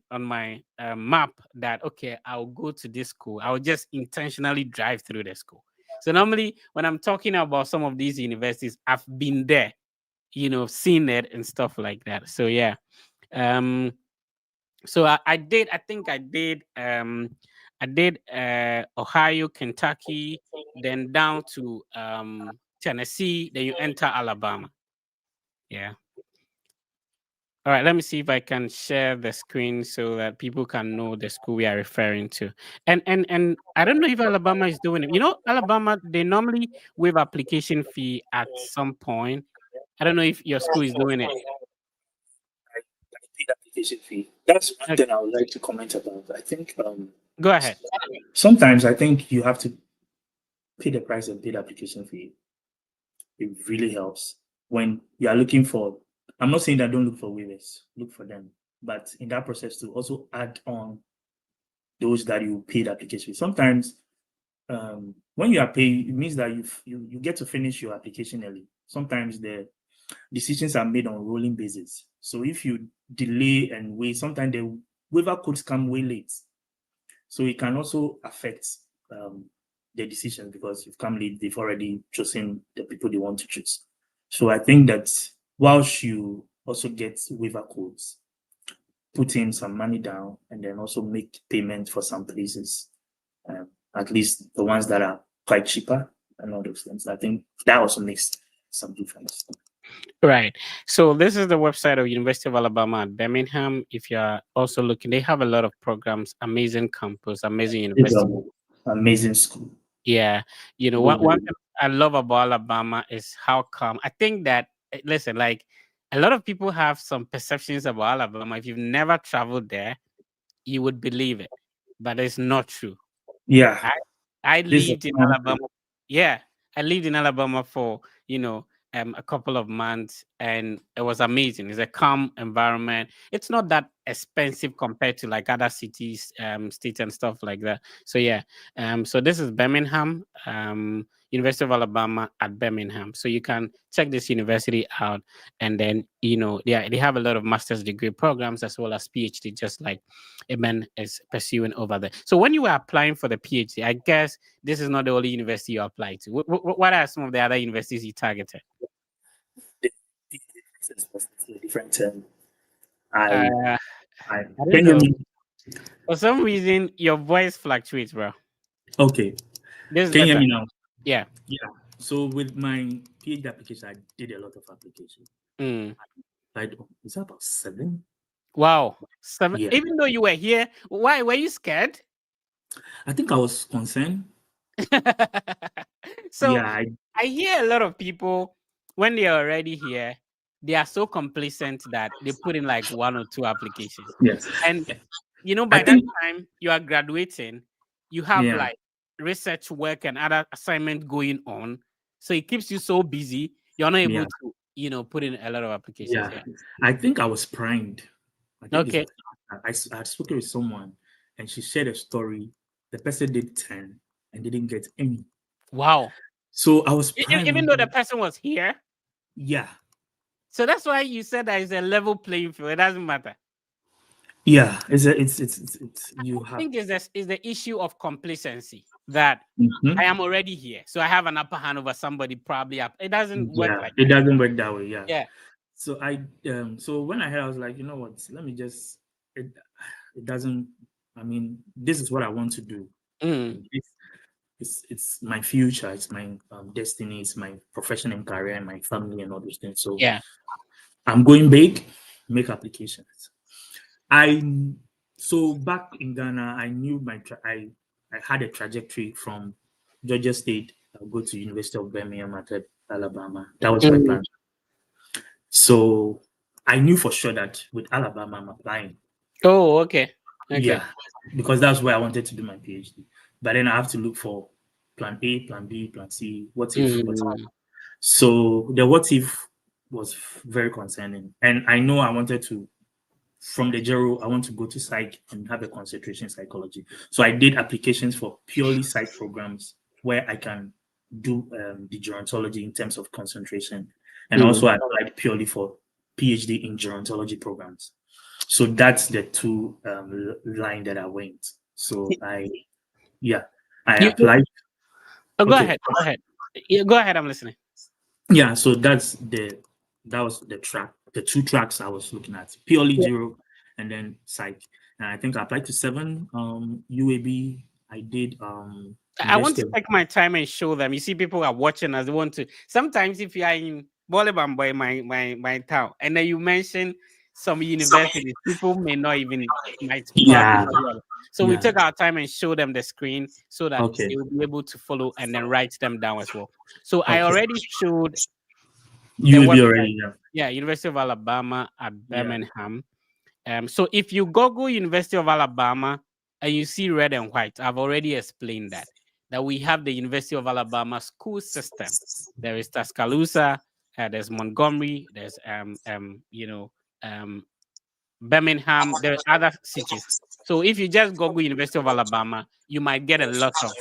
map that, okay, I'll go to this school. I'll just intentionally drive through the school. So normally when I'm talking about some of these universities, I've been there, seen it and stuff like that. So yeah. um so I think I did Ohio, Kentucky, then down to Tennessee, then you enter Alabama. Yeah. All right, let me see if I can share the screen so that people can know the school we are referring to. And I don't know if Alabama is doing it. Alabama, they normally waive application fee at some point. I don't know if your school is doing it. I paid application fee. That's one Okay, thing I would like to comment about. I think go ahead. sometimes I think you have to pay the price and pay the application fee. It really helps when you are looking for. I'm not saying that don't look for waivers, look for them, but in that process to also add on those that you paid application fee. Sometimes when you are paying, it means that you get to finish your application early. Sometimes the decisions are made on rolling basis. So if you delay and wait, sometimes the waiver codes come way late. So it can also affect um, the decision because you've come late, they've already chosen the people they want to choose. So I think that whilst you also get waiver codes, put in some money down and then also make payment for some places, at least the ones that are quite cheaper and all those things. I think that also makes some difference. Right. So this is the website of University of Alabama at Birmingham. If you're also looking, they have a lot of programs, amazing campus, amazing It's university. amazing school. Yeah. One thing I love about Alabama is how calm. I think that, listen, like, a lot of people have some perceptions about Alabama. If you've never traveled there, you would believe it, but it's not true. Yeah, I I this is lived in Alabama. Yeah, I lived in Alabama for a couple of months, and it was amazing. It's a calm environment. It's not that expensive compared to like other cities, states and stuff like that. So yeah, so this is Birmingham, University of Alabama at Birmingham. So you can check this university out, and then they have a lot of master's degree programs as well as PhD, just like Eben is pursuing over there. So when you were applying for the PhD, I guess this is not the only university you applied to. What are some of the other universities you targeted? The differences was different. I, Uh, I I don't can you hear know. me? For some reason, your voice fluctuates, bro. Okay, This is can you hear better. me now? Yeah. Yeah. So with my PhD application, I did a lot of application. Mm. I is that about 7? Wow. Seven. Yeah. Even though you were here, why were you scared? I think I was concerned. So Yeah. I hear a lot of people when they are already here, they are so complacent that they put in like one or two applications. Yes. And I by that think. time you are graduating, you have Yeah. like research work and other assignment going on. So it keeps you so busy, you're not able Yeah. to, put in a lot of applications. Yeah. Yeah. I think I was primed. I think it's Okay. the I had spoken with someone and she shared a story. The person did 10 and didn't get any. Wow. So I was Even though the primed. person was here. Yeah. So that's why you said that it's a level playing field. It doesn't matter. Yeah. It's you I have. think is the issue of complacency that Mhm. I am already here. So I have an upper hand over somebody probably up. It doesn't work Yeah. like It that. doesn't work that way. Yeah. Yeah. So so when I heard, I was like, you know what? Let me just it. It doesn't. I mean, this is what I want to do. Mm, It's my future. It's my destiny. It's my profession and career and my family and all those things. So yeah. I'm going big. Make applications. I so back in Ghana, I knew I had a trajectory from Georgia State. I'll go to University of Birmingham at Alabama. That was my Mm. plan. So I knew for sure that with Alabama, I'm applying. Oh, okay. Okay. Yeah, because that's where I wanted to do my PhD. But then I have to look for plan A, plan B, plan C. What if? What if? Mm. So the what if was very concerning. And I know I wanted to, from the Gero, I want to go to psych and have a concentration in psychology. So I did applications for purely psych programs where I can do the gerontology in terms of concentration. And Mm. also I applied purely for PhD in gerontology programs. So that's the two line that I went. So yeah, I You applied. oh, go Okay. ahead. Go ahead. Yeah, go ahead. I'm listening. Yeah, so that was the track, the two tracks I was looking at, purely Yeah. Gero and then psych. And I think I applied to 7 UAB. I did I want University to of. take my time and show them. You see, people are watching as they want to. Sometimes, if you are in Bolibamboy, my town, and then you mention some universities, people may not even might probably Yeah, forget. So we yeah. took our time and show them the screen so that Okay, they will be able to follow and then write them down as well. So I okay. already showed the UAB website. already, yeah. Yeah, University of Alabama at Yeah. Birmingham. So if you Google University of Alabama and you see red and white, I've already explained that we have the University of Alabama school system. There is Tuscaloosa, there's Montgomery, there's um, Birmingham, there are other cities. So if you just Google University of Alabama, you might get a lot of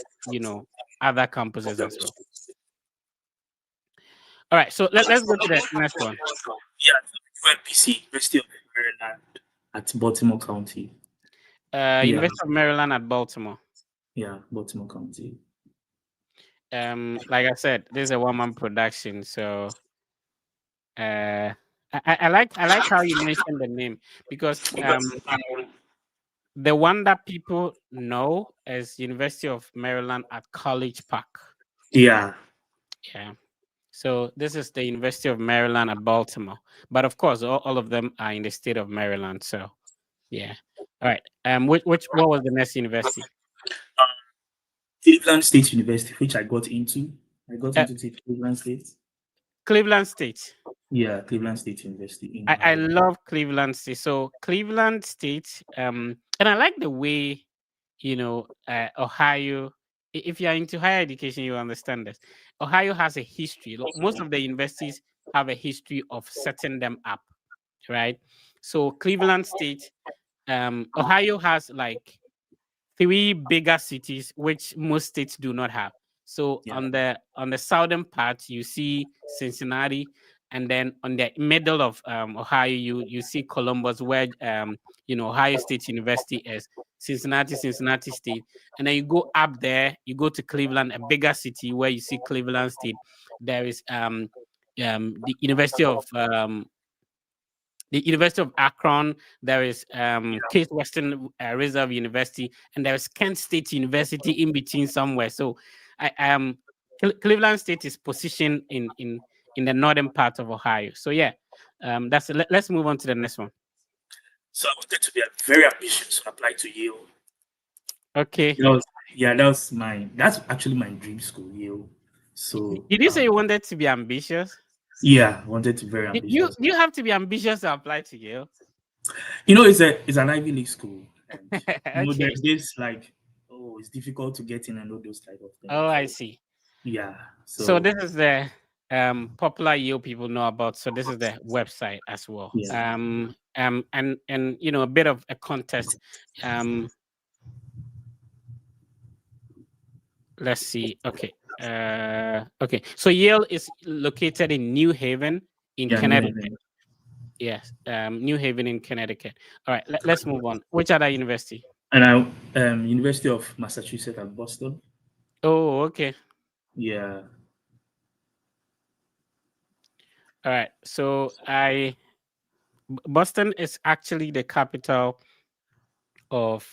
other campuses as well. All right, so let's go to the next one. Yeah, UNPC, University of Maryland at Baltimore County. Yeah, University of Maryland at Baltimore. yeah, Baltimore County. Like I said, this is a one-man production, so I like how you mentioned the name because the one that people know is University of Maryland at College Park. Yeah. Yeah. So this is the University of Maryland at Baltimore. But of course, all of them are in the state of Maryland. So yeah. All right. Which what was the next university? Um, Cleveland State University, which I got into. I got Uh, into Cleveland State. Cleveland State. Yeah, Cleveland State University in I Ohio. love Cleveland State. So Cleveland State, and I like the way Ohio. If you are into higher education, you understand this. Ohio has a history. Most of the universities have a history of setting them up, right? So Cleveland State, Ohio has like three bigger cities, which most states do not have. So Yeah. on the southern part, you see Cincinnati, and then on the middle of Ohio, you see Columbus, where Ohio State University is. Cincinnati State, and then you go up there, you go to Cleveland, a bigger city, where you see Cleveland State. There is the University of Akron. There is Case Western Reserve University, and there is Kent State University in between somewhere. So, Cleveland State is positioned in the northern part of Ohio. So yeah, let's move on to the next one. So I wanted to be very ambitious to apply to Yale. Okay. That's actually my dream school, Yale. So Did you say you wanted to be ambitious? yeah, I wanted to be very You ambitious. you have to be ambitious to apply to Yale. It's an Ivy League school, and Okay. there's this like, oh, it's difficult to get in and all those type of Oh, things. I So see. yeah, So so this is the popular Yale people know about. So this is the website as well. yeah, And a bit of a contest. Um, let's see. Okay. Okay. So Yale is located in New Haven in yeah, New Connecticut. Haven. Yes. New Haven in Connecticut. All right. Let's move on. Which other university? And University of Massachusetts at Boston. Oh, okay. Yeah, All right. So Boston is actually the capital of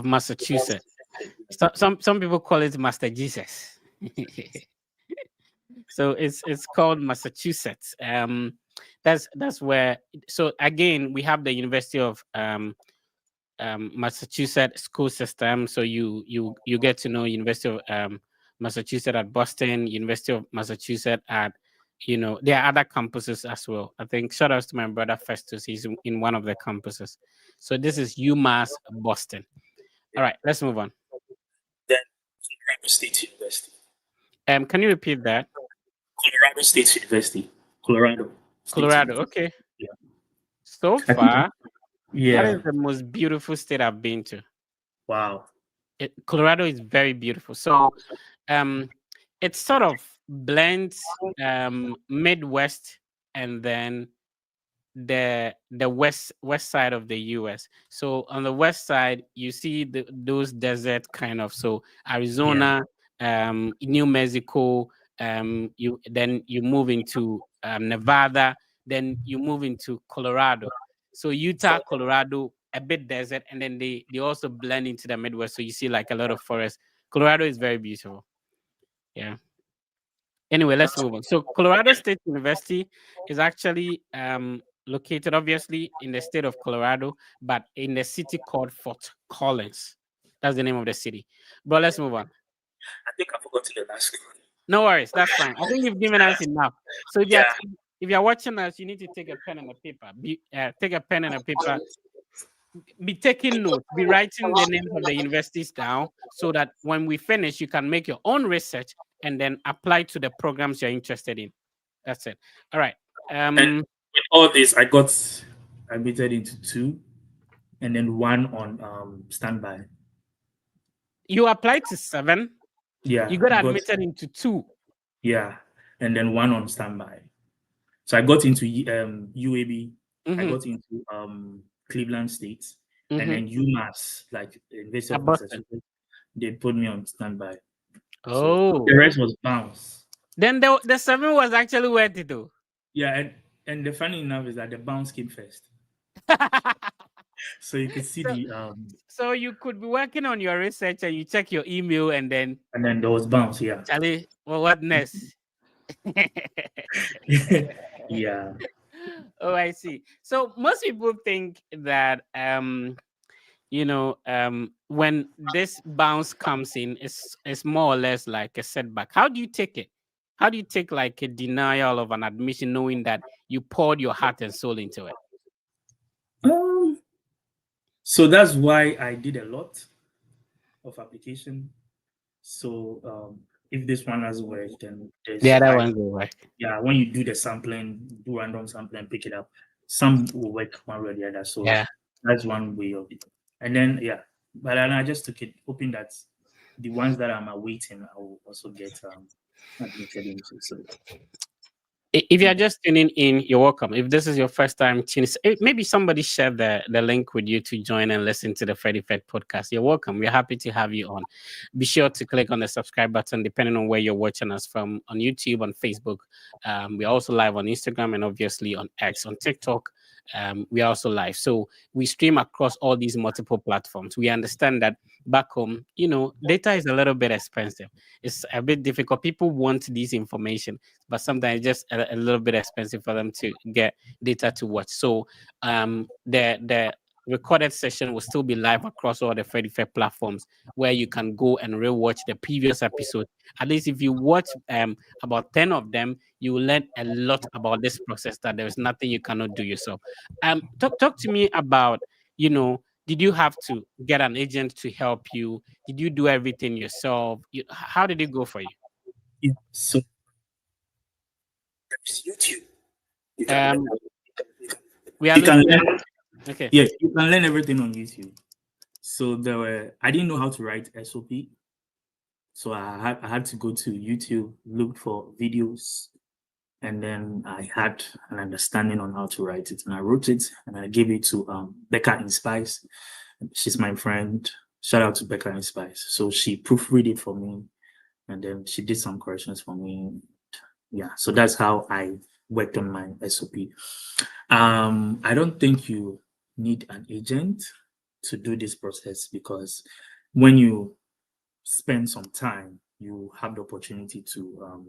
Massachusetts. Some people call it Master Jesus. So it's called Massachusetts. That's where. So again, we have the University of Massachusetts school system. So you get to know University of Massachusetts at Boston, University of Massachusetts at there are other campuses as well. I think shout out to my brother Festus. He's in one of the campuses. So this is UMass Boston. All right, let's move on. then Colorado State University. Can you repeat that? Colorado State University. Colorado State Colorado. University. Okay. Yeah. So I think far, that yeah. is the most beautiful state I've been to. Wow. Colorado is very beautiful. So, it sort of blends Midwest and then the west side of the US. So on the west side, you see those desert kind of, so Yeah. Arizona, New Mexico, you move into Nevada, then you move into Colorado. So Utah, Colorado, a bit desert, and then they also blend into the Midwest. So you see like a lot of forest. Colorado is very beautiful. Yeah. Anyway, let's move on. So Colorado State University is actually located obviously in the state of Colorado, but in the city called Fort Collins. That's the name of the city. But let's move on. I think I forgot the last school. No worries, that's fine. I think you've given us enough. So Yeah. if you're watching us, you need to take a pen and a paper. Take a pen and a paper. Be taking notes. Be writing the names of the universities down so that when we finish, you can make your own research and then apply to the programs you're interested in. That's it. All right. And with all this, I got admitted into 2, and then 1 on standby. You applied to 7. Yeah, You got I got admitted into 2. yeah, and then 1 on standby. So I got into UAB. I Mm-hmm. got into Cleveland State, and Mm-hmm. then UMass, like University At of Boston. Massachusetts. They put me on standby. So Oh. the rest was bounce. Then the 7 was actually worth it though. Yeah, and the funny enough is that the bounce came first. So you could see So you could be working on your research and you check your email and then there was bounce, yeah. Charlie, well, what next? Yeah. Oh, I see. So most people think that when this bounce comes in, it's more or less like a setback. How do you take it? How do you take like a denial of an admission, knowing that you poured your heart and soul into it? So that's why I did a lot of application. So if this one has worked, then The other ones will work. yeah, when you do the sampling, do random sampling, pick it up. some will work one way or the other. So Yeah. that's one way of it. And then yeah, but then I just took it, hoping that the ones that I'm awaiting, I will also get admitted into. So If you're just tuning in, you're welcome. If this is your first time tuning, maybe somebody shared the link with you to join and listen to the Fred Effect podcast. You're welcome. We're happy to have you on. Be sure to click on the subscribe button, depending on where you're watching us from, on YouTube, on Facebook. We're also live on Instagram and obviously on X, on TikTok. We are also live. So we stream across all these multiple platforms. We understand that back home, data is a little bit expensive. It's a bit difficult. People want this information, but sometimes it's just a little bit expensive for them to get data to watch. So the recorded session will still be live across all the Freddy Fair platforms where you can go and rewatch the previous episode. At least if you watch about 10 of them, you will learn a lot about this process that there's nothing you cannot do yourself. Talk to me about, did you have to get an agent to help you? Did you do everything yourself? How did it go for you? yeah, so there's YouTube. You can learn. Um, we are You can losing. learn. Okay. Yes, you can learn everything on YouTube. So I didn't know how to write SOP. So I had to go to YouTube, look for videos, and then I had an understanding on how to write it. And I wrote it and I gave it to Becca in Spice. She's my friend. Shout out to Becca in Spice. So she proofread it for me and then she did some corrections for me. Yeah, so that's how I worked on my SOP. I don't think you need an agent to do this process because when you spend some time, you have the opportunity to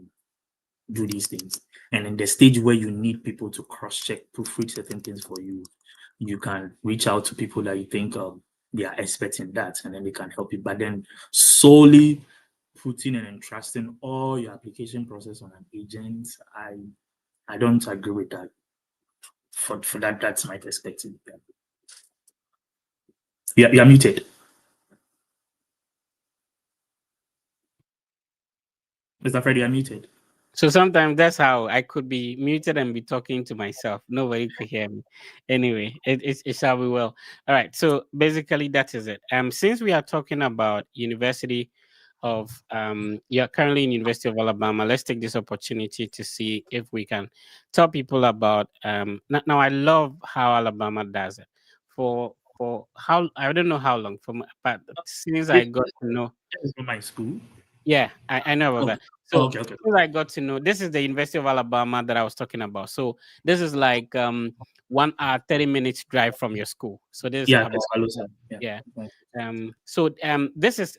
do these things. And in the stage where you need people to cross-check, proofread certain things for you, you can reach out to people that you think they are experts in that, and then they can help you. But then solely putting and entrusting all your application process on an agent, I don't agree with that. For that, that's my perspective. Yeah, you're muted. Mr. Freddy, you're muted. So sometimes that's how I could be muted and be talking to myself. Nobody could hear me. Anyway, it shall be well. All right. So basically, that is it. Since we are talking about University of you're currently in University of Alabama, let's take this opportunity to see if we can tell people about now I love how Alabama does it. For how I don't know how long from, but since I This got to know, is not my school. yeah, I know about Oh, that. oh, So okay, okay. since I got to know, this is the University of Alabama that I was talking about. So this is like 1 hour, 30 minutes drive from your school. So this is Yeah, about, Tuscaloosa. Yeah. yeah. So this is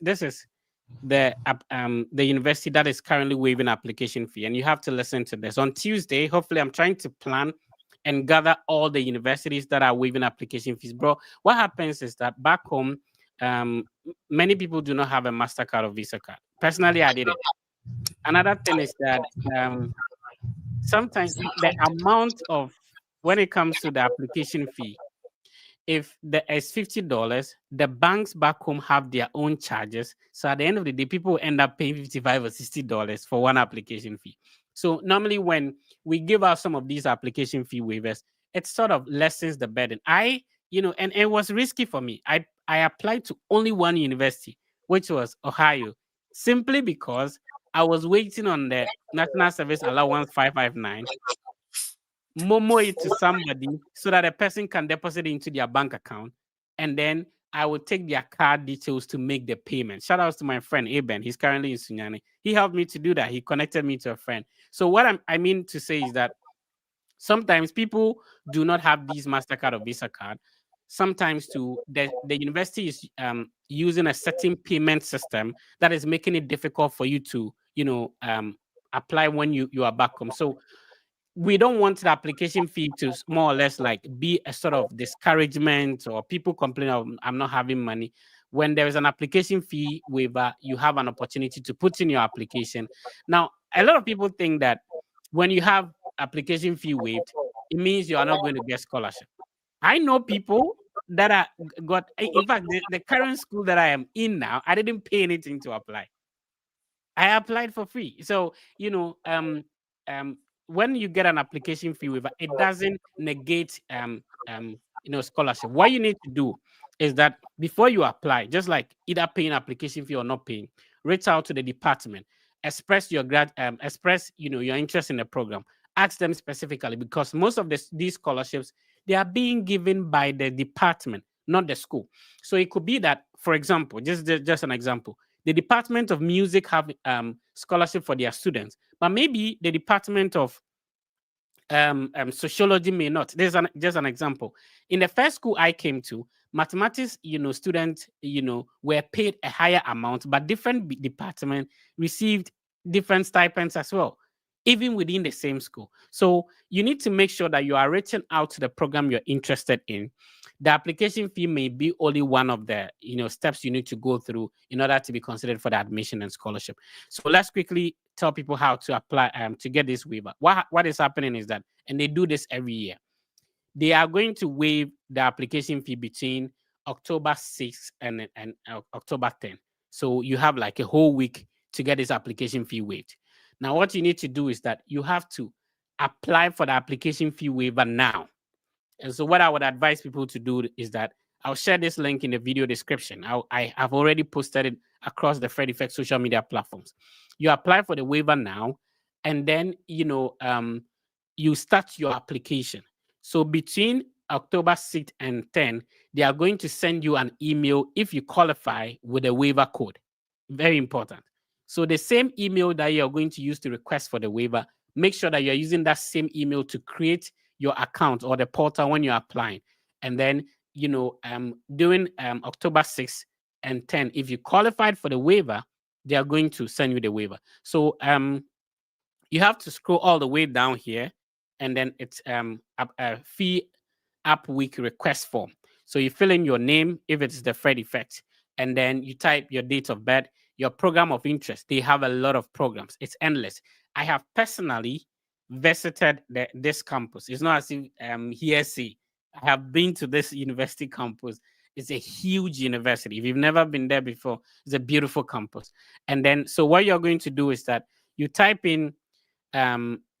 the university that is currently waiving application fee, and you have to listen to this. On Tuesday, hopefully, I'm trying to plan and gather all the universities that are waiving application fees. Bro, what happens is that back home, many people do not have a MasterCard or Visa card. Personally, I did it. Another thing is that sometimes the amount of, when it comes to the application fee, if there is $50, the banks back home have their own charges. So at the end of the day, people end up paying $55 or $60 for one application fee. So normally when we give out some of these application fee waivers, it sort of lessens the burden. And it was risky for me. I applied to only one university, which was Ohio, simply because I was waiting on the National Service Allowance 559, Momo it to somebody so that a person can deposit it into their bank account, and then I will take their card details to make the payment. Shout out to my friend Aben. He's currently in Sunyani. He helped me to do that. He connected me to a friend. So what I mean to say is that sometimes people do not have these MasterCard or Visa card. Sometimes the university is using a certain payment system that is making it difficult for you to apply when you are back home. So we don't want the application fee to more or less like be a sort of discouragement or people complain of I'm not having money. When there is an application fee waiver, you have an opportunity to put in your application. Now, a lot of people think that when you have application fee waived, it means you are not going to get scholarship. I know people that are got, in fact, the current school that I am in now, I didn't pay anything to apply. I applied for free. So, um, when you get an application fee waiver, it doesn't negate scholarship. What you need to do is that before you apply, just like either paying application fee or not paying, reach out to the department, express your express your interest in the program. Ask them specifically, because most of these scholarships, they are being given by the department, not the school. So it could be that, for example, just an example, the Department of Music have scholarship for their students, but maybe the Department of sociology may not. Just an example. In the first school I came to, mathematics, students, were paid a higher amount, but different department received different stipends as well, even within the same school. So you need to make sure that you are reaching out to the program you're interested in. The application fee may be only one of the steps you need to go through in order to be considered for the admission and scholarship. So let's quickly tell people how to apply to get this waiver. What is happening is that, and they do this every year, they are going to waive the application fee between October 6th and October 10th. So you have like a whole week to get this application fee waived. Now, what you need to do is that you have to apply for the application fee waiver now. And so what I would advise people to do is that I'll share this link in the video description. I have already posted it across the Fred Effect social media platforms. You apply for the waiver now, and then, you start your application. So between October 6th and 10, they are going to send you an email if you qualify with a waiver code. Very important. So the same email that you're going to use to request for the waiver, make sure that you're using that same email to create your account or the portal when you're applying. And then, during October 6th and 10, if you qualified for the waiver, they are going to send you the waiver. So you have to scroll all the way down here, and then it's a fee app week request form. So you fill in your name if it's the Fred Effect, and then you type your date of birth, your program of interest. They have a lot of programs. It's endless. I have personally visited this campus. It's not as if hearsay. I have been to this university campus. It's a huge university. If you've never been there before, it's a beautiful campus. And then, so what you're going to do is that you type in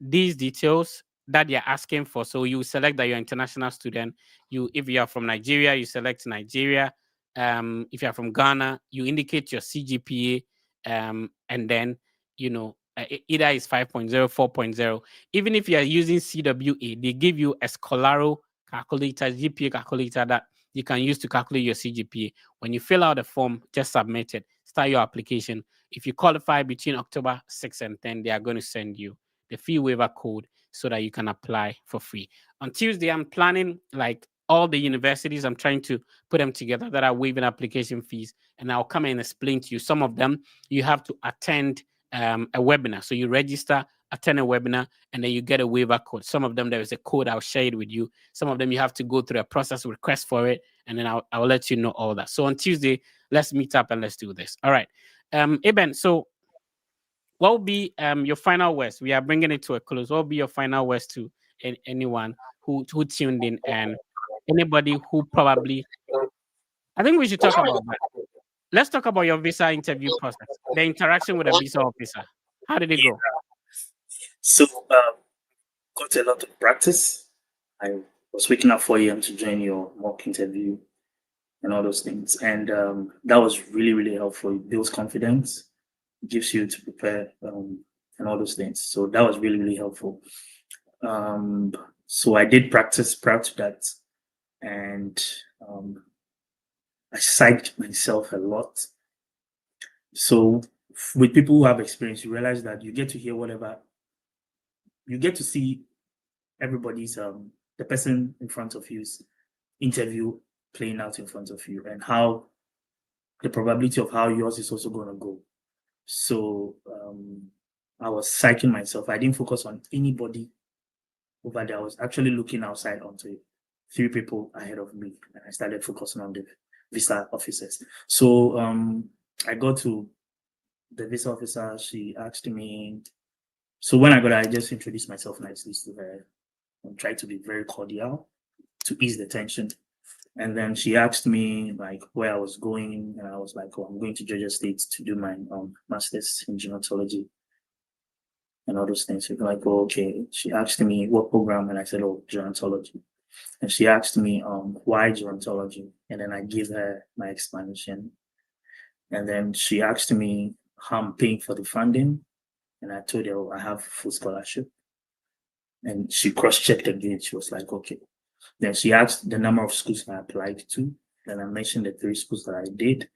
these details that you're asking for. So you select that you're an international student. If you are from Nigeria, you select Nigeria. If you're from Ghana, you indicate your CGPA, and then either is 5.0, 4.0. Even if you are using CWA, they give you a Scholaro calculator, GPA calculator that you can use to calculate your CGPA. When you fill out the form, just submit it, start your application. If you qualify between October 6th and 10, they are going to send you the fee waiver code so that you can apply for free. On Tuesday, I'm planning like all the universities. I'm trying to put them together that are waiving application fees, and I'll come and explain to you. Some of them you have to attend a webinar. So you register, attend a webinar, and then you get a waiver code. Some of them, there is a code. I'll share it with you. Some of them you have to go through a process, request for it, and then I'll let you know all that. So on Tuesday, let's meet up and let's do this. All right. Eben, so what will be your final words? We are bringing it to a close. What will be your final words to anyone who tuned in, and anybody who probably, I think we should talk about that. Let's talk about your visa interview process, the interaction with a visa officer. How did it go? So, got a lot of practice. I was waking up 4 a.m. to join your mock interview and all those things. And that was really, really helpful. It builds confidence, gives you to prepare and all those things. So that was really, really helpful. So I did practice prior to that. And I psyched myself a lot. So with people who have experience, you realize that you get to hear whatever, you get to see everybody's, the person in front of you's interview playing out in front of you, and how the probability of how yours is also going to go. So I was psyching myself. I didn't focus on anybody over there. I was actually looking outside onto 3 people ahead of me, and I started focusing on the visa officers. So I got to the visa officer. She asked me. So when I got there, I just introduced myself nicely to her and tried to be very cordial to ease the tension. And then she asked me like where I was going, and I was like, "Oh, I'm going to Georgia State to do my master's in gerontology." and all those things. She's like, oh, okay. She asked me what program, and I said, oh, gerontology. And she asked me, why gerontology? And then I gave her my explanation. And then she asked me how I'm paying for the funding. And I told her, oh, I have full scholarship. And she cross-checked again. She was like, okay. Then she asked the number of schools I applied to. Then I mentioned the 3 schools that I did.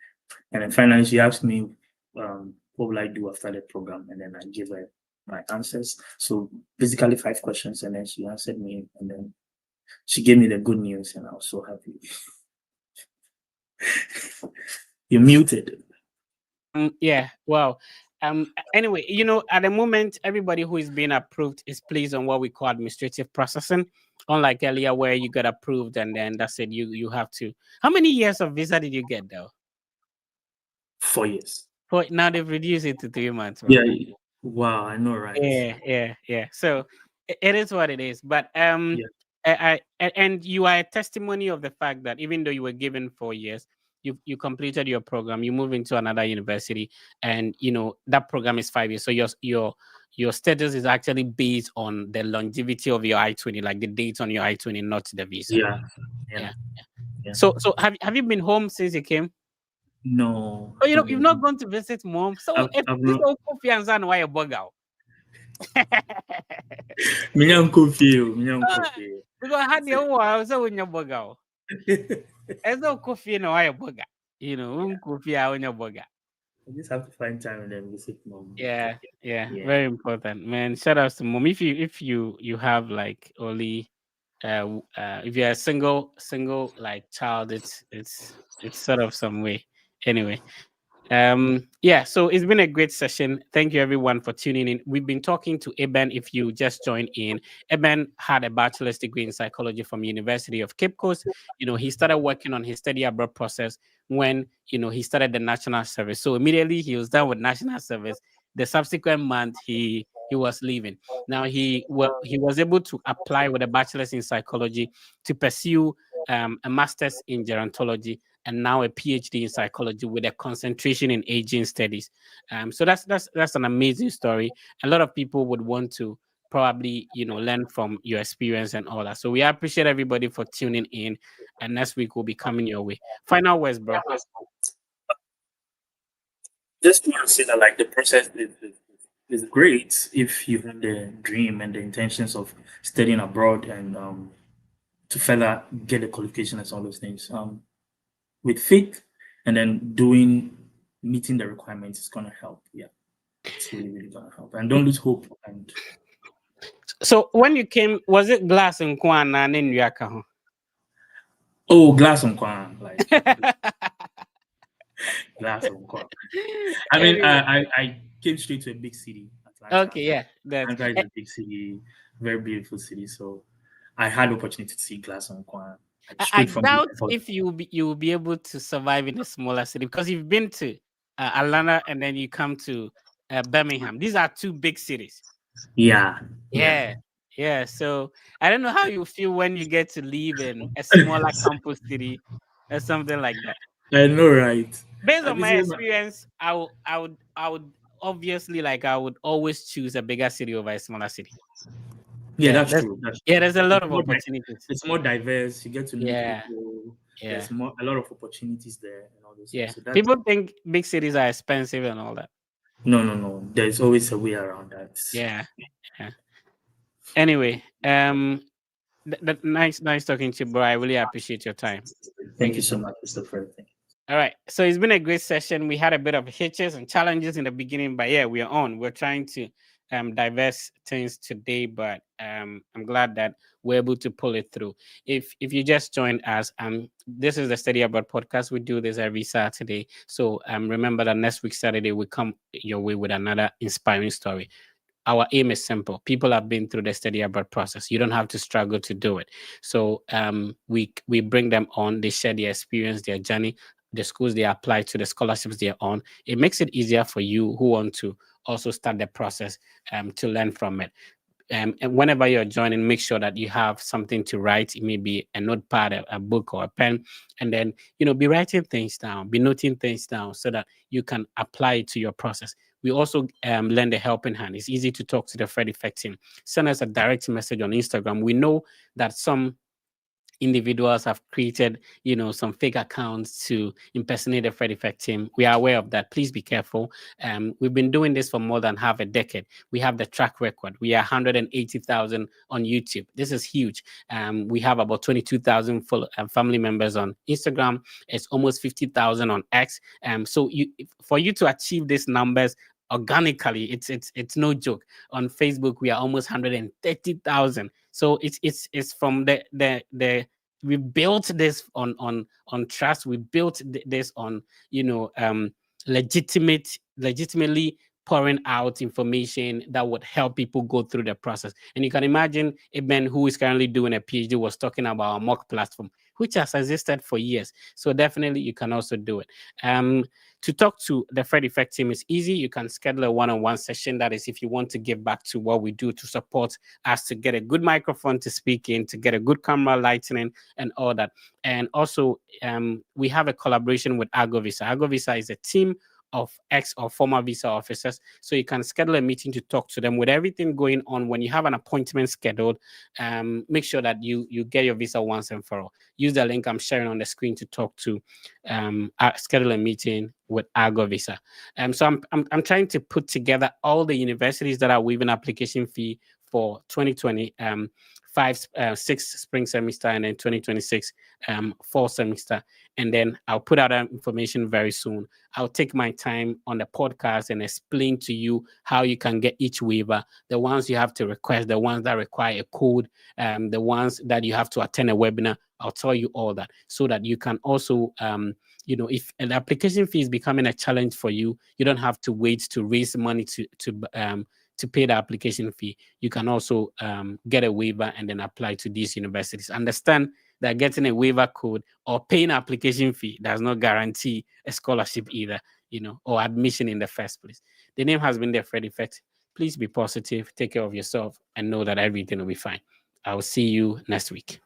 And then finally she asked me, what will I do after the program? And then I gave her my answers. So basically 5 questions, and then she answered me, and then she gave me the good news, and I was so happy. You're muted. Yeah. Well. Anyway, at the moment, everybody who is being approved is placed on what we call administrative processing. Unlike earlier, where you got approved and then that's it. You have to. How many years of visa did you get though? 4 years. For now, they've reduced it to 3 months, bro. Yeah. Wow, I know, right? Yeah. So it is what it is. But Yeah. and you are a testimony of the fact that even though you were given 4 years, you completed your program, you move into another university, and that program is 5 years. So your status is actually based on the longevity of your I-20, like the dates on your I-20, not the visa. Yeah. Yeah. Yeah. So have you been home since you came? No. Oh, you've not gone to visit mom. So if I've this not. old Kofi and why a bug out. Minyan Kofi. Because I had the own I was in your bug out. There's no coffee in why a bug. Coffee out in your bug. I just have to find time and then visit mom. Yeah, Yeah. very important, man. Shout out to mom. If you have like only if you're a single like child, it's sort of some way. Anyway, so it's been a great session. Thank you everyone for tuning in. We've been talking to Eben. If you just joined in, Eben had a bachelor's degree in psychology from University of Cape Coast. He started working on his study abroad process when he started the national service. So immediately he was done with national service. The subsequent month he was leaving. Now he was able to apply with a bachelor's in psychology to pursue a master's in gerontology, and now a PhD in psychology with a concentration in aging studies. So that's an amazing story. A lot of people would want to probably learn from your experience and all that. So we appreciate everybody for tuning in, and next week will be coming your way. Final words, bro. Just want to say that like the process is great if you have the dream and the intentions of studying abroad and to further get the qualification and all those things. With faith and then meeting the requirements is gonna help. Yeah, it's really gonna help. And don't lose hope. And So when you came, was it glass and kwan and in Yaka? glass on kwan, like glass on kwan. I mean, Anyway. I came straight to a big city, Atlanta. Okay, yeah, that's Atlanta is a big city, very beautiful city. So I had the opportunity to see glass on kwan. I Straight from the doubt airport. if you will be able to survive in a smaller city, because you've been to Atlanta and then you come to Birmingham. These are 2 big cities. Yeah. Yeah. So I don't know how you feel when you get to live in a smaller campus city or something like that. I know, right? Based I on my visited experience, I would obviously, like, I would always choose a bigger city over a smaller city. Yeah, Yeah, that's true. there's a lot It's of more, opportunities. it's more diverse. You get to meet Yeah, people. yeah, There's a lot of opportunities there and all those yeah. things. So that's People think big cities are expensive and all that. no. There's always a way around that. Yeah. Anyway, nice talking to you, bro. I really appreciate your time. Thank you so much, Christopher. All right. So it's been a great session. We had a bit of hitches and challenges in the beginning, but yeah, we are on. We're trying to diverse things today, but I'm glad that we're able to pull it through. If you just joined us, this is the Study Abroad podcast. We do this every Saturday. So remember that next week Saturday we come your way with another inspiring story. Our aim is simple. People have been through the study abroad process. You don't have to struggle to do it. So we bring them on. They share their experience, their journey, the schools they apply to, the scholarships they're on. It makes it easier for you who want to also start the process to learn from it. And whenever you're joining, make sure that you have something to write. It may be a notepad, a book, or a pen, and then be writing things down, be noting things down, so that you can apply it to your process. We also lend a helping hand. It's easy to talk to the Fred Effect team. Send us a direct message on Instagram. We know that some individuals have created, some fake accounts to impersonate the Fred Effect team. We are aware of that. Please be careful. We've been doing this for more than half a decade. We have the track record. We are 180,000 on YouTube. This is huge. We have about 22,000 full family members on Instagram. It's almost 50,000 on X. So for you to achieve these numbers organically, it's no joke. On Facebook, we are almost 130,000. So it's from the we built this on trust. We built this on legitimately pouring out information that would help people go through the process. And you can imagine a man who is currently doing a PhD was talking about a mock platform, which has existed for years. So definitely you can also do it. To talk to the Fred Effect team is easy. You can schedule a one-on-one session. That is, if you want to give back to what we do to support us to get a good microphone to speak in, to get a good camera lighting and all that. And also, we have a collaboration with AgoVisa. AgoVisa is a team of ex or former visa officers. So you can schedule a meeting to talk to them with everything going on. When you have an appointment scheduled, make sure that you get your visa once and for all. Use the link I'm sharing on the screen to talk to schedule a meeting with AgoVisa. So I'm trying to put together all the universities that are waiving application fee for 2020, 6 spring semester, and then 2026 fall semester. And then I'll put out that information very soon. I'll take my time on the podcast and explain to you how you can get each waiver, the ones you have to request, the ones that require a code, the ones that you have to attend a webinar. I'll tell you all that so that you can also, if an application fee is becoming a challenge for you, you don't have to wait to raise money to pay the application fee. You can also get a waiver and then apply to these universities. Understand that getting a waiver code or paying an application fee does not guarantee a scholarship either, or admission in the first place. The name has been the Fred Effect. Please be positive, take care of yourself, and know that everything will be fine. I will see you next week.